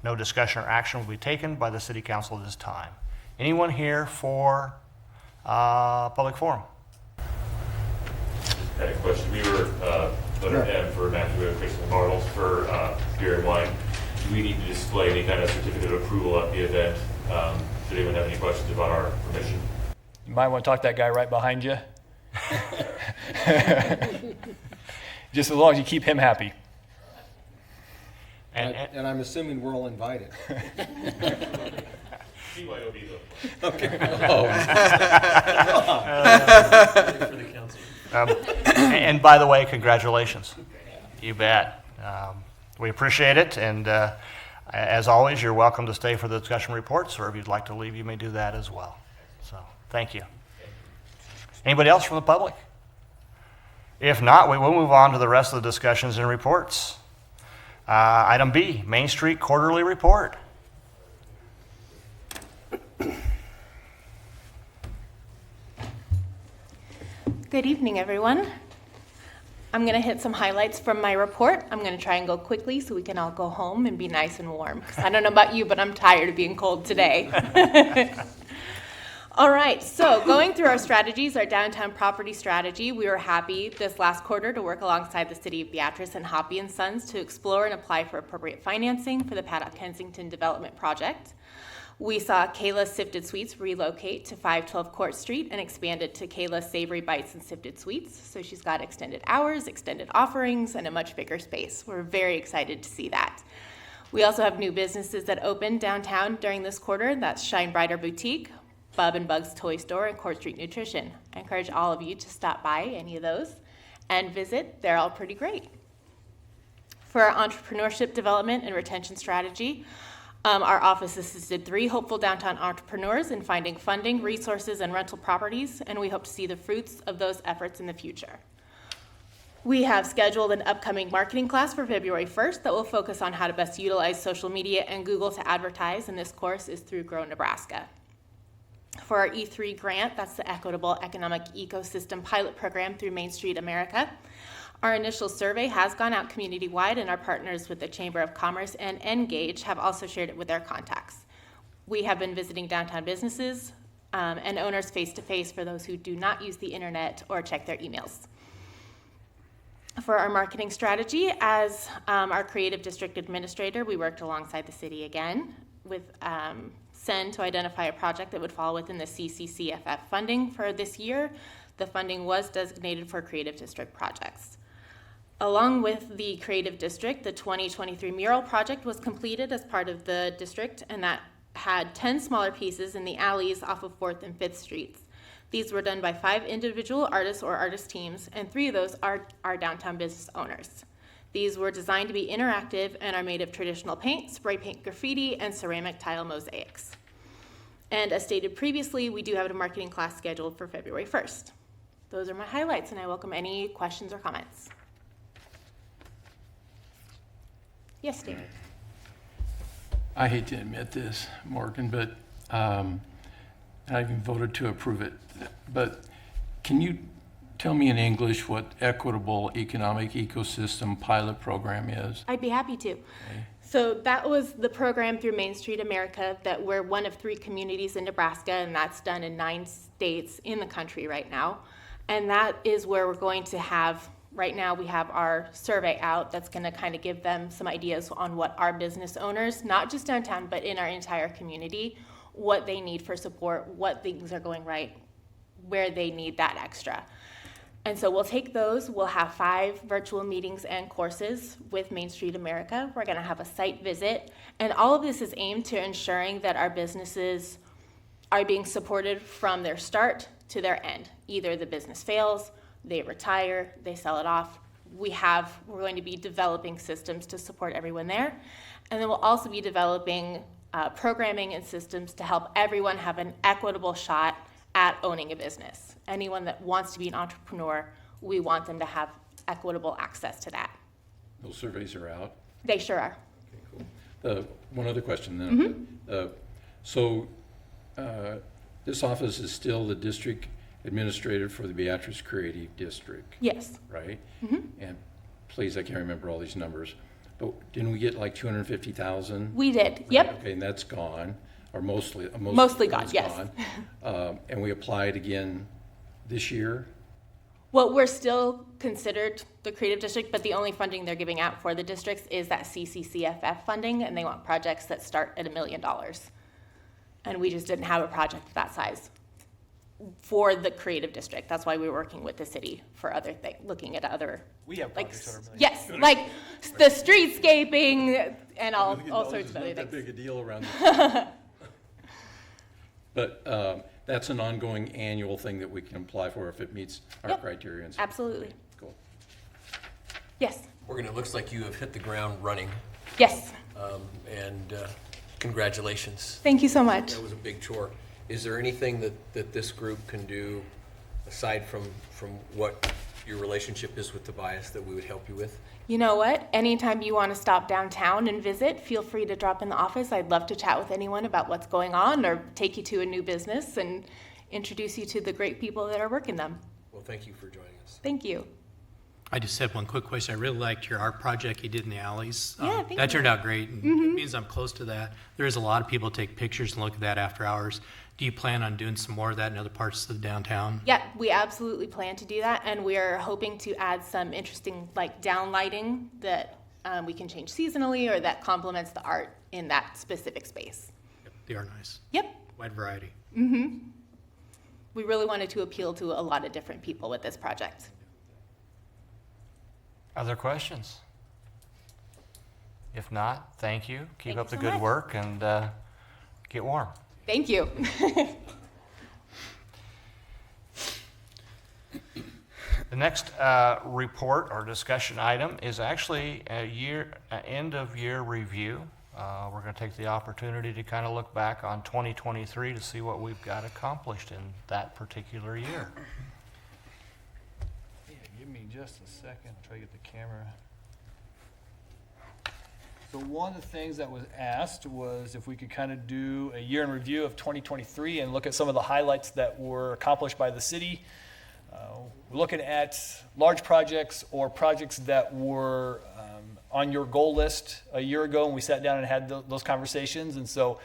No discussion or action will be taken by the city council at this time. Anyone here for public forum? I had a question. We were letter M for Matthew fixing the bottles for beer and wine. Do we need to display any kind of certificate of approval at the event? Does anyone have any questions about our permission? You might want to talk to that guy right behind you. Just as long as you keep him happy. And I'm assuming we're all invited. BYOB though. And by the way, congratulations. You bet. We appreciate it, and As always, you're welcome to stay for the discussion reports, or if you'd like to leave, you may do that as well. So, thank you. Anybody else from the public? If not, we will move on to the rest of the discussions and reports. Item B, Main Street Quarterly Report. Good evening, everyone. I'm going to hit some highlights from my report. I'm going to try and go quickly so we can all go home and be nice and warm. 'Cause I don't know about you, but I'm tired of being cold today. All right, so going through our strategies, our downtown property strategy, we were happy this last quarter to work alongside the City of Beatrice and Hoppy & Sons to explore and apply for appropriate financing for the Paddock Kensington Development Project. We saw Kayla's Sifted Sweets relocate to 512 Court Street and expanded to Kayla's Savory Bites and Sifted Sweets. So she's got extended hours, extended offerings, and a much bigger space. We're very excited to see that. We also have new businesses that opened downtown during this quarter. That's Shine Brighter Boutique, Bub and Bug's Toy Store, and Court Street Nutrition. I encourage all of you to stop by any of those and visit. They're all pretty great. For our entrepreneurship development and retention strategy, our office assisted 3 hopeful downtown entrepreneurs in finding funding, resources, and rental properties, and we hope to see the fruits of those efforts in the future. We have scheduled an upcoming marketing class for February 1st that will focus on how to best utilize social media and Google to advertise, and this course is through Grow Nebraska. For our E3 grant, that's the Equitable Economic Ecosystem Pilot Program through Main Street America. Our initial survey has gone out community-wide, and our partners with the Chamber of Commerce and Engage have also shared it with their contacts. We have been visiting downtown businesses and owners face-to-face for those who do not use the internet or check their emails. For our marketing strategy, as our creative district administrator, we worked alongside the city again with SEN to identify a project that would fall within the CCCFF funding for this year. The funding was designated for creative district projects. Along with the creative district, the 2023 mural project was completed as part of the district, and that had 10 smaller pieces in the alleys off of 4th and 5th Streets. These were done by 5 individual artists or artist teams, and 3 of those are downtown business owners. These were designed to be interactive and are made of traditional paint, spray paint graffiti, and ceramic tile mosaics. And as stated previously, we do have a marketing class scheduled for February 1st. Those are my highlights, and I welcome any questions or comments. Yes, David. I hate to admit this, Morgan, but I even voted to approve it. But can you tell me in English what Equitable Economic Ecosystem Pilot Program is? I'd be happy to. Okay. So that was the program through Main Street America that we're one of 3 communities in Nebraska, and that's done in 9 states in the country right now. And that is where we're going to have, right now we have our survey out that's going to kind of give them some ideas on what our business owners, not just downtown, but in our entire community, what they need for support, what things are going right, where they need that extra. And so we'll take those, we'll have 5 virtual meetings and courses with Main Street America. We're gonna have a site visit, and all of this is aimed to ensuring that our businesses are being supported from their start to their end. Either the business fails, they retire, they sell it off. We're going to be developing systems to support everyone there. And then we'll also be developing programming and systems to help everyone have an equitable shot at owning a business. Anyone that wants to be an entrepreneur, we want them to have equitable access to that. Those surveys are out? They sure are. Okay, cool. One other question then. This office is still the district administrator for the Beatrice Creative District? Yes. Right? And please, I can't remember all these numbers, but didn't we get like 250,000? We did, yep. Okay, and that's gone, or mostly gone, yes. And we applied again this year? Well, we're still considered the creative district, but the only funding they're giving out for the districts is that CCCFF funding, and they want projects that start at $1 million. And we just didn't have a project of that size for the creative district. That's why we were working with the city for other things, looking at other. We have like, projects over $1 million. yes, like the streetscaping and all sorts of other It's not that things. big a deal around here. But that's an ongoing annual thing that we can apply for if it meets our Yep, criteria and stuff. absolutely. Cool. Yes, Morgan, it looks like you have hit the ground running. yes. And congratulations. Thank you so much. That was a big chore. Is there anything that this group can do aside from what your relationship is with Tobias that we would help you with? You know what? Anytime you want to stop downtown and visit, feel free to drop in the office. I'd love to chat with anyone about what's going on or take you to a new business and introduce you to the great people that are working them. Well, thank you for joining us. Thank you. I just had one quick question. I really liked your art project you did in the alleys. Yeah, thank that you. turned out great. And it means I'm close to that. There's a lot of people take pictures and look at that after hours. Do you plan on doing some more of that in other parts of the downtown? Yeah, we absolutely plan to do that, and we are hoping to add some interesting like down lighting that we can change seasonally or that complements the art in that specific space. Yep, they are nice. Yep. Wide variety. We really wanted to appeal to a lot of different people with this project. Other questions? If not, thank you. Keep Thank up you the so good much. work and get warm. Thank you. The next report or discussion item is actually a end of year review. We're going to take the opportunity to kind of look back on 2023 to see what we've got accomplished in that particular year. Yeah, give me just a second. I'll try to get the camera. So one of the things that was asked was if we could kind of do a year in review of 2023 and look at some of the highlights that were accomplished by the city. We're looking at large projects or projects that were on your goal list a year ago, and we sat down and had those conversations. And so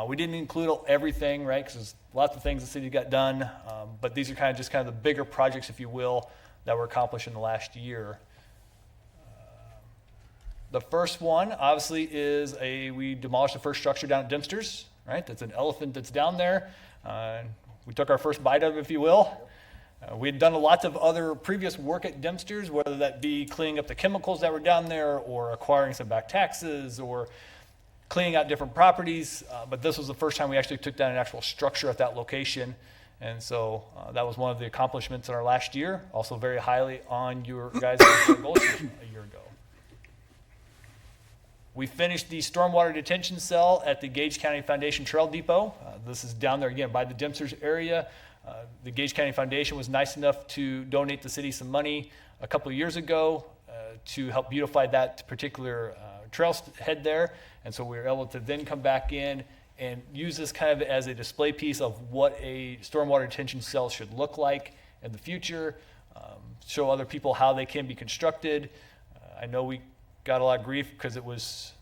we didn't include everything, right? Because there's lots of things the city got done, but these are kind of the bigger projects, if you will, that were accomplished in the last year. The first one, obviously, is we demolished the first structure down at Dempster's, right? That's an elephant that's down there. We took our first bite of it, if you will. We had done lots of other previous work at Dempster's, whether that be cleaning up the chemicals that were down there or acquiring some back taxes or cleaning out different properties. But this was the first time we actually took down an actual structure at that location. And so that was one of the accomplishments in our last year. Also very highly on your guys' goal sheet a year ago. We finished the stormwater detention cell at the Gage County Foundation Trail Depot. This is down there again by the Dempster's area. The Gage County Foundation was nice enough to donate the city some money a couple of years ago to help beautify that particular trailhead there. And so we were able to then come back in and use this kind of as a display piece of what a stormwater detention cell should look like in the future, show other people how they can be constructed. I know we got a lot of grief because it was,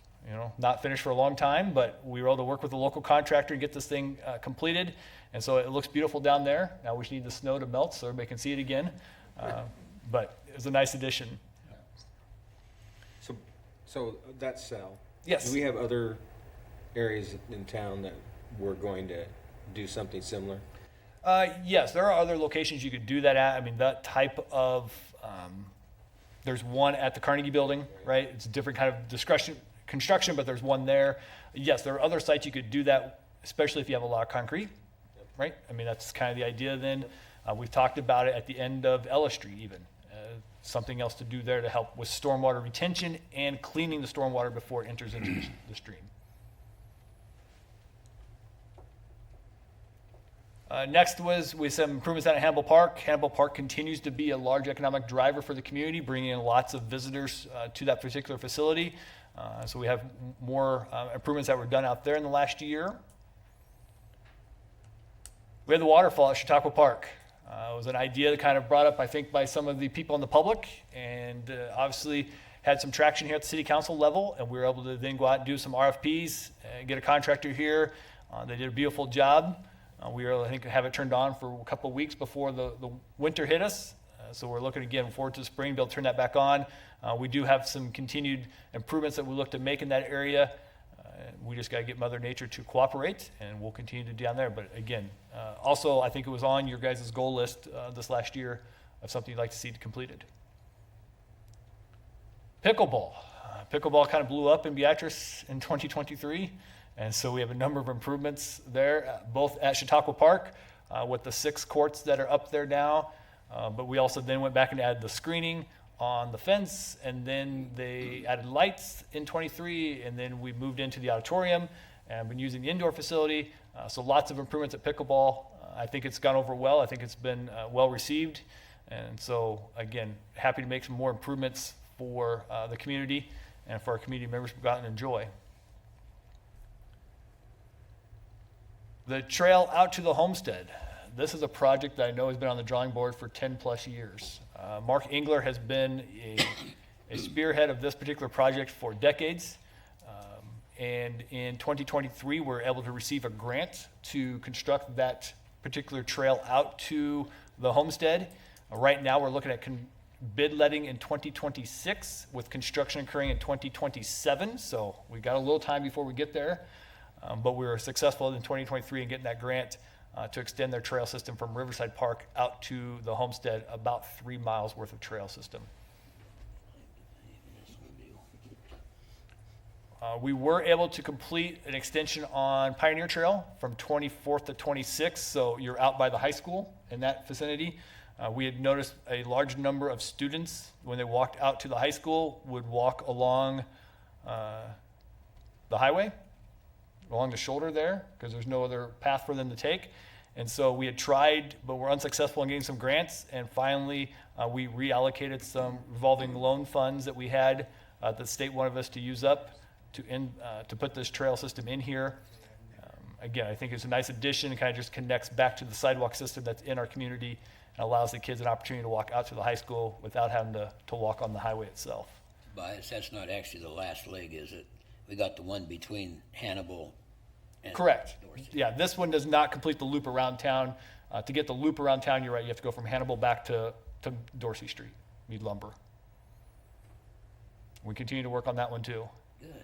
not finished for a long time, but we were able to work with a local contractor and get this thing completed. And so it looks beautiful down there. Now we just need the snow to melt so everybody can see it again. But it was a nice addition. So that cell. Yes. Do we have other areas in town that we're going to do something similar? Yes, there are other locations you could do that at. I mean, that type of, there's one at the Carnegie Building, right? It's a different kind of construction, but there's one there. Yes, there are other sites you could do that, especially if you have a lot of concrete, right? I mean, that's kind of the idea then. We've talked about it at the end of Ella Street even. Something else to do there to help with stormwater retention and cleaning the stormwater before it enters into the stream. Next was with some improvements down at Hannibal Park. Hannibal Park continues to be a large economic driver for the community, bringing in lots of visitors to that particular facility. So we have more improvements that were done out there in the last year. We had the waterfall at Chautauqua Park. It was an idea that kind of brought up, I think, by some of the people in the public, and obviously had some traction here at the city council level, and we were able to then go out and do some RFPs, get a contractor here. They did a beautiful job. We were able to, I think, have it turned on for a couple of weeks before the winter hit us. So we're looking again forward to the spring, be able to turn that back on. We do have some continued improvements that we look to make in that area. We just got to get Mother Nature to cooperate, and we'll continue to do down there. But again, also I think it was on your guys' goal list this last year of something you'd like to see completed. Pickleball. Pickleball kind of blew up in Beatrice in 2023, and so we have a number of improvements there, both at Chautauqua Park with the 6 courts that are up there now. But we also then went back and added the screening, on the fence, and then they added lights in 23, and then we moved into the auditorium and been using the indoor facility. So lots of improvements at pickleball. I think it's gone over well. I think it's been well received. And so, again, happy to make some more improvements for the community and for our community members to go out and enjoy. The trail out to the homestead. This is a project that I know has been on the drawing board for 10 plus years. Mark Engler has been a spearhead of this particular project for decades. And in 2023, we were able to receive a grant to construct that particular trail out to the homestead. Right now, we're looking at bid letting in 2026 with construction occurring in 2027. So we got a little time before we get there. But we were successful in 2023 in getting that grant to extend their trail system from Riverside Park out to the homestead, about 3 miles worth of trail system. We were able to complete an extension on Pioneer Trail from 24th to 26th, so you're out by the high school in that vicinity. We had noticed a large number of students, when they walked out to the high school, would walk along the highway, along the shoulder there, because there's no other path for them to take. And so we had tried, but were unsuccessful in getting some grants, and finally we reallocated some revolving loan funds that we had that the state wanted us to use up to put this trail system in here. Again, I think it's a nice addition. It kind of just connects back to the sidewalk system that's in our community and allows the kids an opportunity to walk out to the high school without having to walk on the highway itself. Bias, that's not actually the last leg, is it? We got the one between Hannibal and Correct. Dorsey. Yeah, this one does not complete the loop around town. To get the loop around town, you're right, you have to go from Hannibal back to Dorsey Street, Mead Lumber. We continue to work on that one too. Good.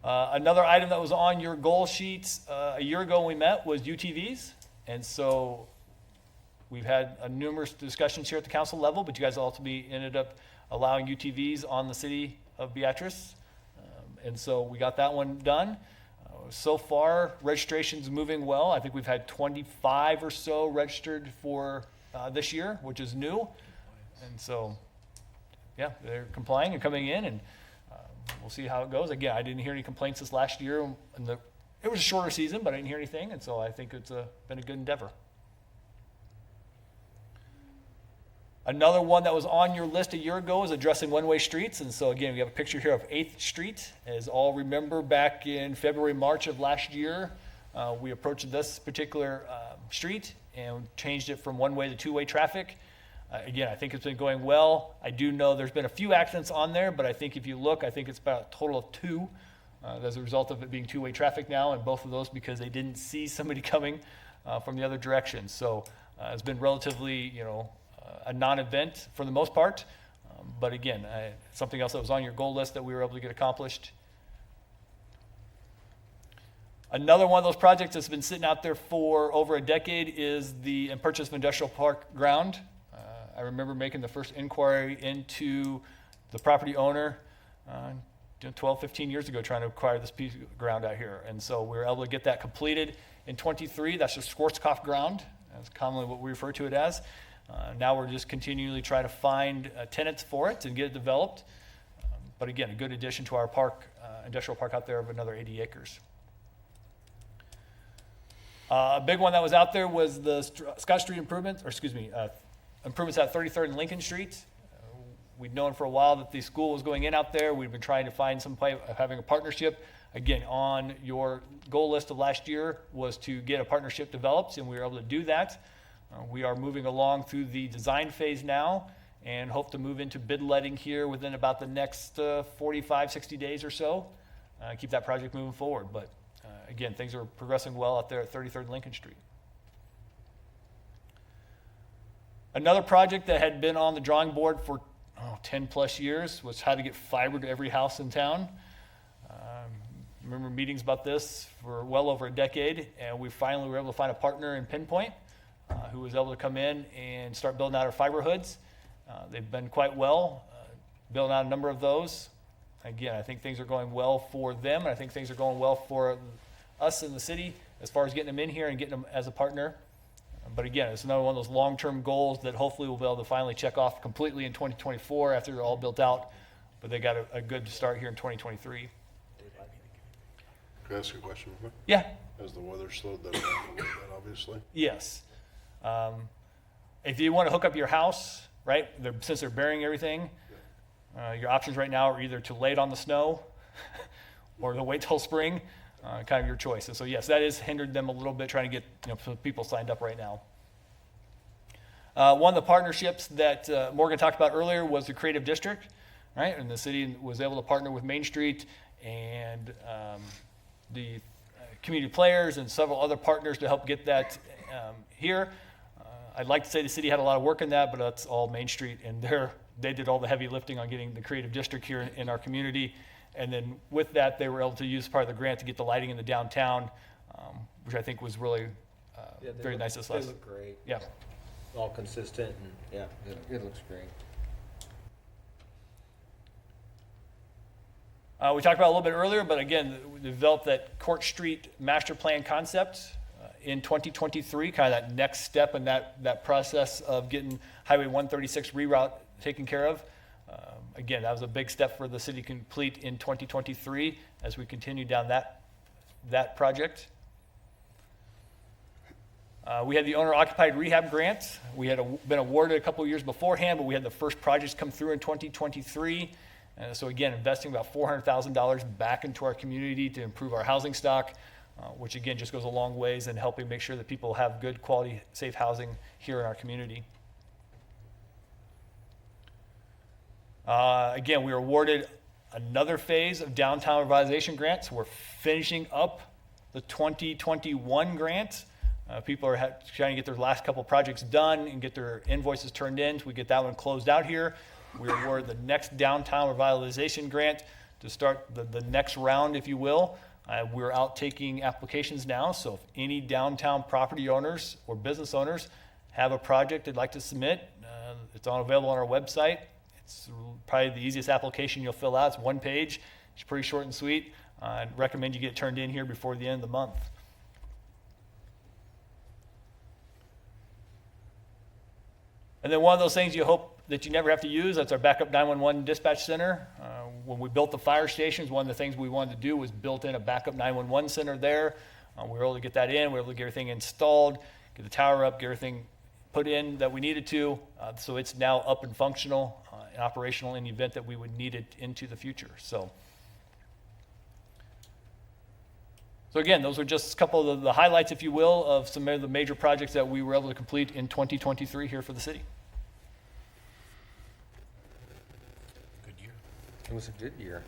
Another item that was on your goal sheets a year ago when we met was UTVs. And so we've had numerous discussions here at the council level, but you guys ultimately ended up allowing UTVs on the city of Beatrice. And so we got that one done. So far, registration's moving well. I think we've had 25 or so registered for this year, which is new. And so, yeah, they're complying and coming in, and we'll see how it goes. Again, I didn't hear any complaints this last year. It was a shorter season, but I didn't hear anything, and so I think it's been a good endeavor. Another one that was on your list a year ago is addressing one-way streets. And so again, we have a picture here of 8th Street. As all remember, back in February, March of last year, we approached this particular street and changed it from one-way to two-way traffic. Again, I think it's been going well. I do know there's been a few accidents on there, but I think if you look, I think it's about a total of 2 as a result of it being two-way traffic now, and both of those because they didn't see somebody coming from the other direction. So it's been relatively, a non-event for the most part. But again, something else that was on your goal list that we were able to get accomplished. Another one of those projects that's been sitting out there for over a decade is the purchase of industrial park ground. I remember making the first inquiry into the property owner 12, 15 years ago, trying to acquire this piece of ground out here. And so we were able to get that completed in 23. That's the Schwarzkopf ground. That's commonly what we refer to it as. Now we're just continually trying to find tenants for it and get it developed. But again, a good addition to our park, industrial park out there of another 80 acres. A big one that was out there was the Scott Street improvements, improvements at 33rd and Lincoln Street. We'd known for a while that the school was going in out there. We've been trying to find some way of having a partnership. Again, on your goal list of last year was to get a partnership developed, and we were able to do that. We are moving along through the design phase now and hope to move into bid letting here within about the next 45, 60 days or so. Keep that project moving forward. But again, things are progressing well out there at 33rd and Lincoln Street. Another project that had been on the drawing board for 10 plus years was how to get fiber to every house in town. Remember meetings about this for well over a decade, and we finally were able to find a partner in Pinpoint who was able to come in and start building out our fiber hoods. They've been quite well, building out a number of those. Again, I think things are going well for them, and I think things are going well for us in the city as far as getting them in here and getting them as a partner. But again, it's another one of those long-term goals that hopefully we'll be able to finally check off completely in 2024 after they're all built out. But they got a good start here in 2023. Can I ask you a question? Yeah. Has the weather slowed that down a little bit, obviously? Yes. If you want to hook up your house, right, since they're burying everything, your options right now are either to lay it on the snow or to wait till spring, kind of your choice. And so yes, that has hindered them a little bit trying to get some people signed up right now. One of the partnerships that Morgan talked about earlier was the Creative District, right? And the city was able to partner with Main Street and the community players and several other partners to help get that here. I'd like to say the city had a lot of work in that, but that's all Main Street, and they did all the heavy lifting on getting the Creative District here in our community. And then with that, they were able to use part of the grant to get the lighting in the downtown, which I think was really very nice this last. They look great. Yeah. All consistent, and yeah, it looks great. We talked about it a little bit earlier, but again, we developed that Court Street master plan concept in 2023, kind of that next step in that process of getting Highway 136 reroute taken care of. Again, that was a big step for the city to complete in 2023 as we continue down that project. We had the owner-occupied rehab grant. We had been awarded a couple of years beforehand, but we had the first projects come through in 2023. So again, investing about $400,000 back into our community to improve our housing stock, which again just goes a long ways in helping make sure that people have good quality, safe housing here in our community. Again, we were awarded another phase of downtown revitalization grants. We're finishing up the 2021 grant. People are trying to get their last couple projects done and get their invoices turned in so we get that one closed out here. We were awarded the next downtown revitalization grant to start the next round, if you will. We're out taking applications now, so if any downtown property owners or business owners have a project they'd like to submit, it's available on our website. It's probably the easiest application you'll fill out. It's one page. It's pretty short and sweet. I'd recommend you get it turned in here before the end of the month. And then one of those things you hope that you never have to use, that's our backup 911 dispatch center. When we built the fire stations, one of the things we wanted to do was built in a backup 911 center there. We were able to get that in. We were able to get everything installed, get the tower up, get everything put in that we needed to. So it's now up and functional and operational in the event that we would need it into the future. So again, those are just a couple of the highlights, if you will, of some of the major projects that we were able to complete in 2023 here for the city. Good year. It was a good year.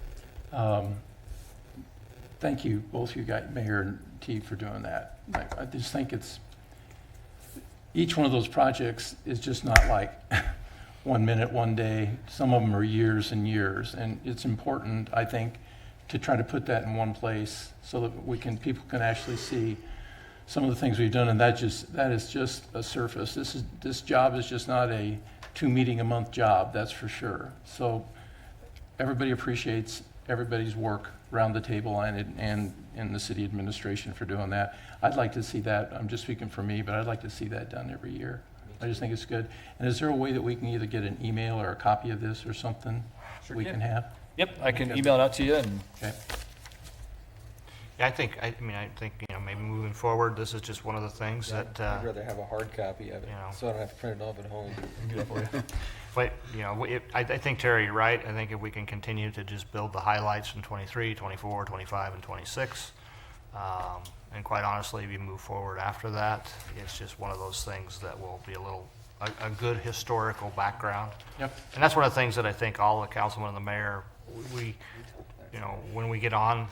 Thank you, both you guys, Mayor and T, for doing that. I just think each one of those projects is just not like 1 minute, 1 day. Some of them are years and years, and it's important, I think, to try to put that in one place so that people can actually see some of the things we've done, and that is just a surface. This job is just not a 2-meeting-a-month job, that's for sure. So everybody appreciates everybody's work around the table and in the city administration for doing that. I'd like to see that, I'm just speaking for me, but I'd like to see that done every year. I just think it's good. And is there a way that we can either get an email or a copy of this or something we can have? Yep, I can email it out to you. And Okay. Yeah, I think maybe moving forward, this is just one of the things that, I'd rather have a hard copy of it, so I don't have to print it off at home. do that for you. but, I think, Terry, you're right. I think if we can continue to just build the highlights from 23, 24, 25, and 26, and quite honestly, if you move forward after that, it's just one of those things that will be a good historical background. Yep. And that's one of the things that I think all the councilmen and the mayor, when we get on,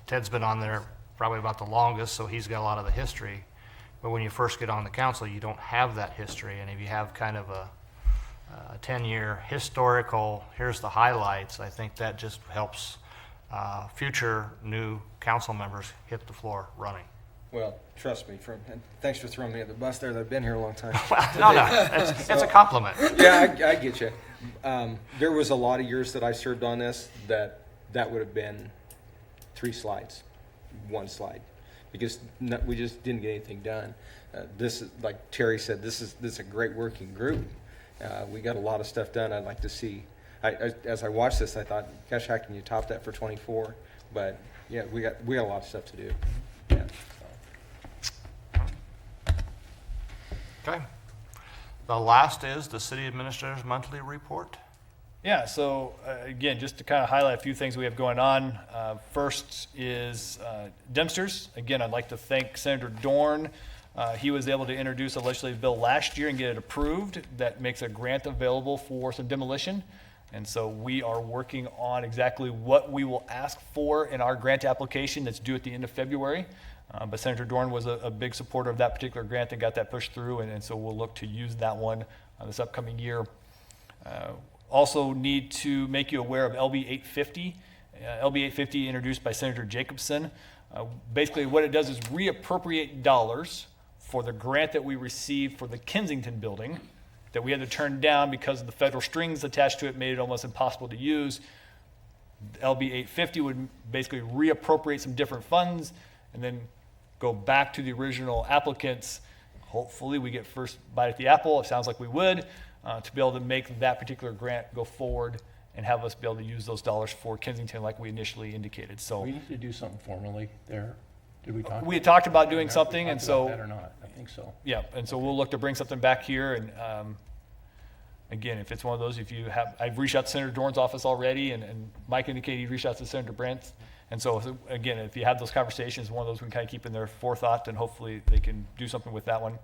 Ted's been on there probably about the longest, so he's got a lot of the history. But when you first get on the council, you don't have that history. And if you have kind of a 10-year historical, here's the highlights, I think that just helps future new council members hit the floor running. Well, trust me, and thanks for throwing me at the bus there. I've been here a long time. No, it's a compliment. Yeah, I get you. There was a lot of years that I served on this that would have been 3 slides, 1 slide, because we just didn't get anything done. This is, like Terry said, this is a great working group. We got a lot of stuff done. I'd like to see. As I watched this, I thought, gosh, how can you top that for 24? But yeah, we got a lot of stuff to do. Yeah. Okay. The last is the city administrator's monthly report. Yeah, so again, just to kind of highlight a few things we have going on. First is Dempster's. Again, I'd like to thank Senator Dorn. He was able to introduce a legislative bill last year and get it approved that makes a grant available for some demolition. And so we are working on exactly what we will ask for in our grant application that's due at the end of February. But Senator Dorn was a big supporter of that particular grant and got that pushed through, and so we'll look to use that one this upcoming year. Also need to make you aware of LB 850. LB 850 introduced by Senator Jacobson. Basically what it does is reappropriate dollars for the grant that we received for the Kensington building that we had to turn down because of the federal strings attached to it made it almost impossible to use. LB 850 would basically reappropriate some different funds and then go back to the original applicants. Hopefully we get first bite at the apple. It sounds like we would, to be able to make that particular grant go forward and have us be able to use those dollars for Kensington like we initially indicated. So We need to do something formally there. Did we talk? we had talked about doing Have we something, talked and about so that or not? I think so. yeah, and so we'll look to bring something back here. And again, if it's one of those, I've reached out to Senator Dorn's office already, and Mike indicated he reached out to Senator Brent. And so again, if you have those conversations, one of those we can kind of keep in their forethought, and hopefully they can do something with that one.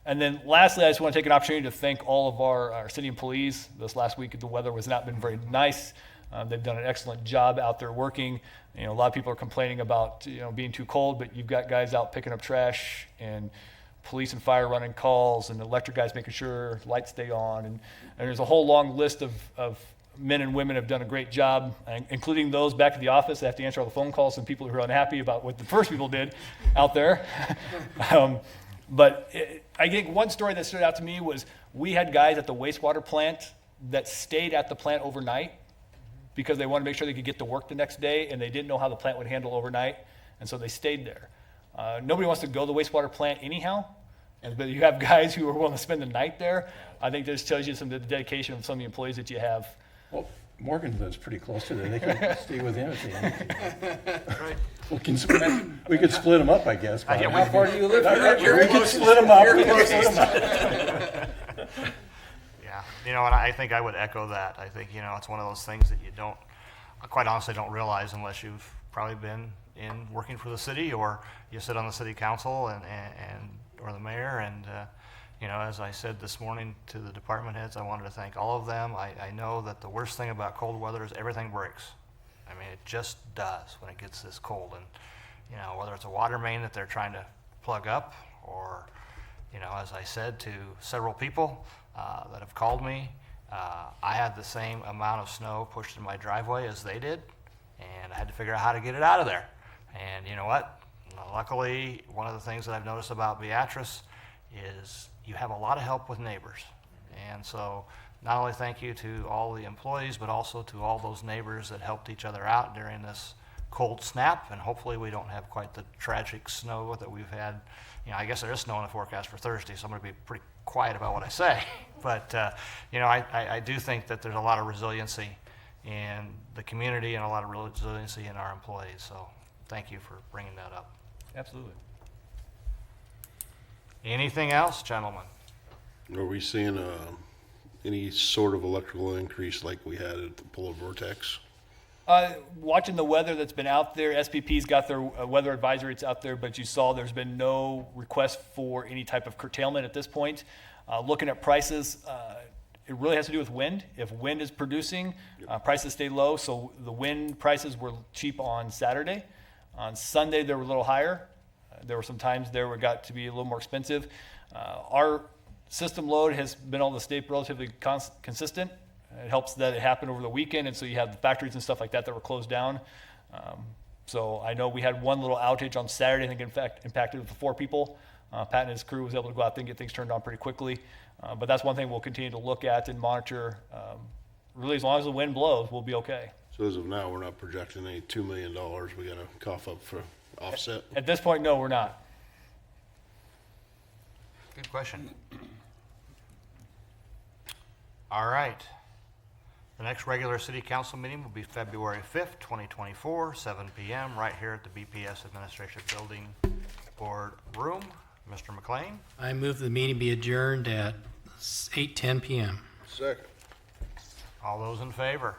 And then lastly, I just want to take an opportunity to thank all of our city employees. This last week, the weather has not been very nice. They've done an excellent job out there working. A lot of people are complaining about being too cold, but you've got guys out picking up trash, and police and fire running calls, and electric guys making sure lights stay on, and there's a whole long list of men and women have done a great job, including those back at the office that have to answer all the phone calls and people who are unhappy about what the first people did out there. But I think one story that stood out to me was we had guys at the wastewater plant that stayed at the plant overnight because they wanted to make sure they could get to work the next day, and they didn't know how the plant would handle overnight, and so they stayed there. Nobody wants to go to the wastewater plant anyhow, but you have guys who are willing to spend the night there. I think this tells you some of the dedication of some of the employees that you have. Well, Morgan lives pretty close to there. They can stay with him if they need to. We could split them up, I guess. Yeah, How far do you live? We could split them up. We could split them up. Yeah, and I think I would echo that. I think, it's one of those things that you quite honestly don't realize unless you've probably been in working for the city, or you sit on the city council or the mayor. And, as I said this morning to the department heads, I wanted to thank all of them. I know that the worst thing about cold weather is everything breaks. I mean, it just does when it gets this cold. And, whether it's a water main that they're trying to plug up, or, as I said to several people that have called me, I had the same amount of snow pushed in my driveway as they did, and I had to figure out how to get it out of there. And you know what? Luckily, one of the things that I've noticed about Beatrice is you have a lot of help with neighbors. And so not only thank you to all the employees, but also to all those neighbors that helped each other out during this cold snap. And hopefully we don't have quite the tragic snow that we've had. I guess there is snow in the forecast for Thursday, so I'm going to be pretty quiet about what I say. But, I do think that there's a lot of resiliency in the community and a lot of resiliency in our employees. So thank you for bringing that up. Absolutely. Anything else, gentlemen? Are we seeing any sort of electrical increase like we had at the polar vortex? Watching the weather that's been out there, SPP's got their weather advisories out there, but you saw there's been no request for any type of curtailment at this point. Looking at prices, it really has to do with wind. If wind is producing, prices stay low. So the wind prices were cheap on Saturday. On Sunday, they were a little higher. There were some times there where it got to be a little more expensive. Our system load has been able to stay relatively consistent. It helps that it happened over the weekend, and so you have the factories and stuff like that were closed down. So I know we had one little outage on Saturday. I think, in fact, impacted 4 people. Pat and his crew was able to go out there and get things turned on pretty quickly. But that's one thing we'll continue to look at and monitor. Really, as long as the wind blows, we'll be okay. So as of now, we're not projecting any $2 million we got to cough up for Offset. At this point, no, we're not. Good question. All right. The next regular city council meeting will be February 5th, 2024, 7 p.m., right here at the BPS Administration Building Board Room. Mr. McLean? I move the meeting be adjourned at 8:10 p.m. Second. All those in favor?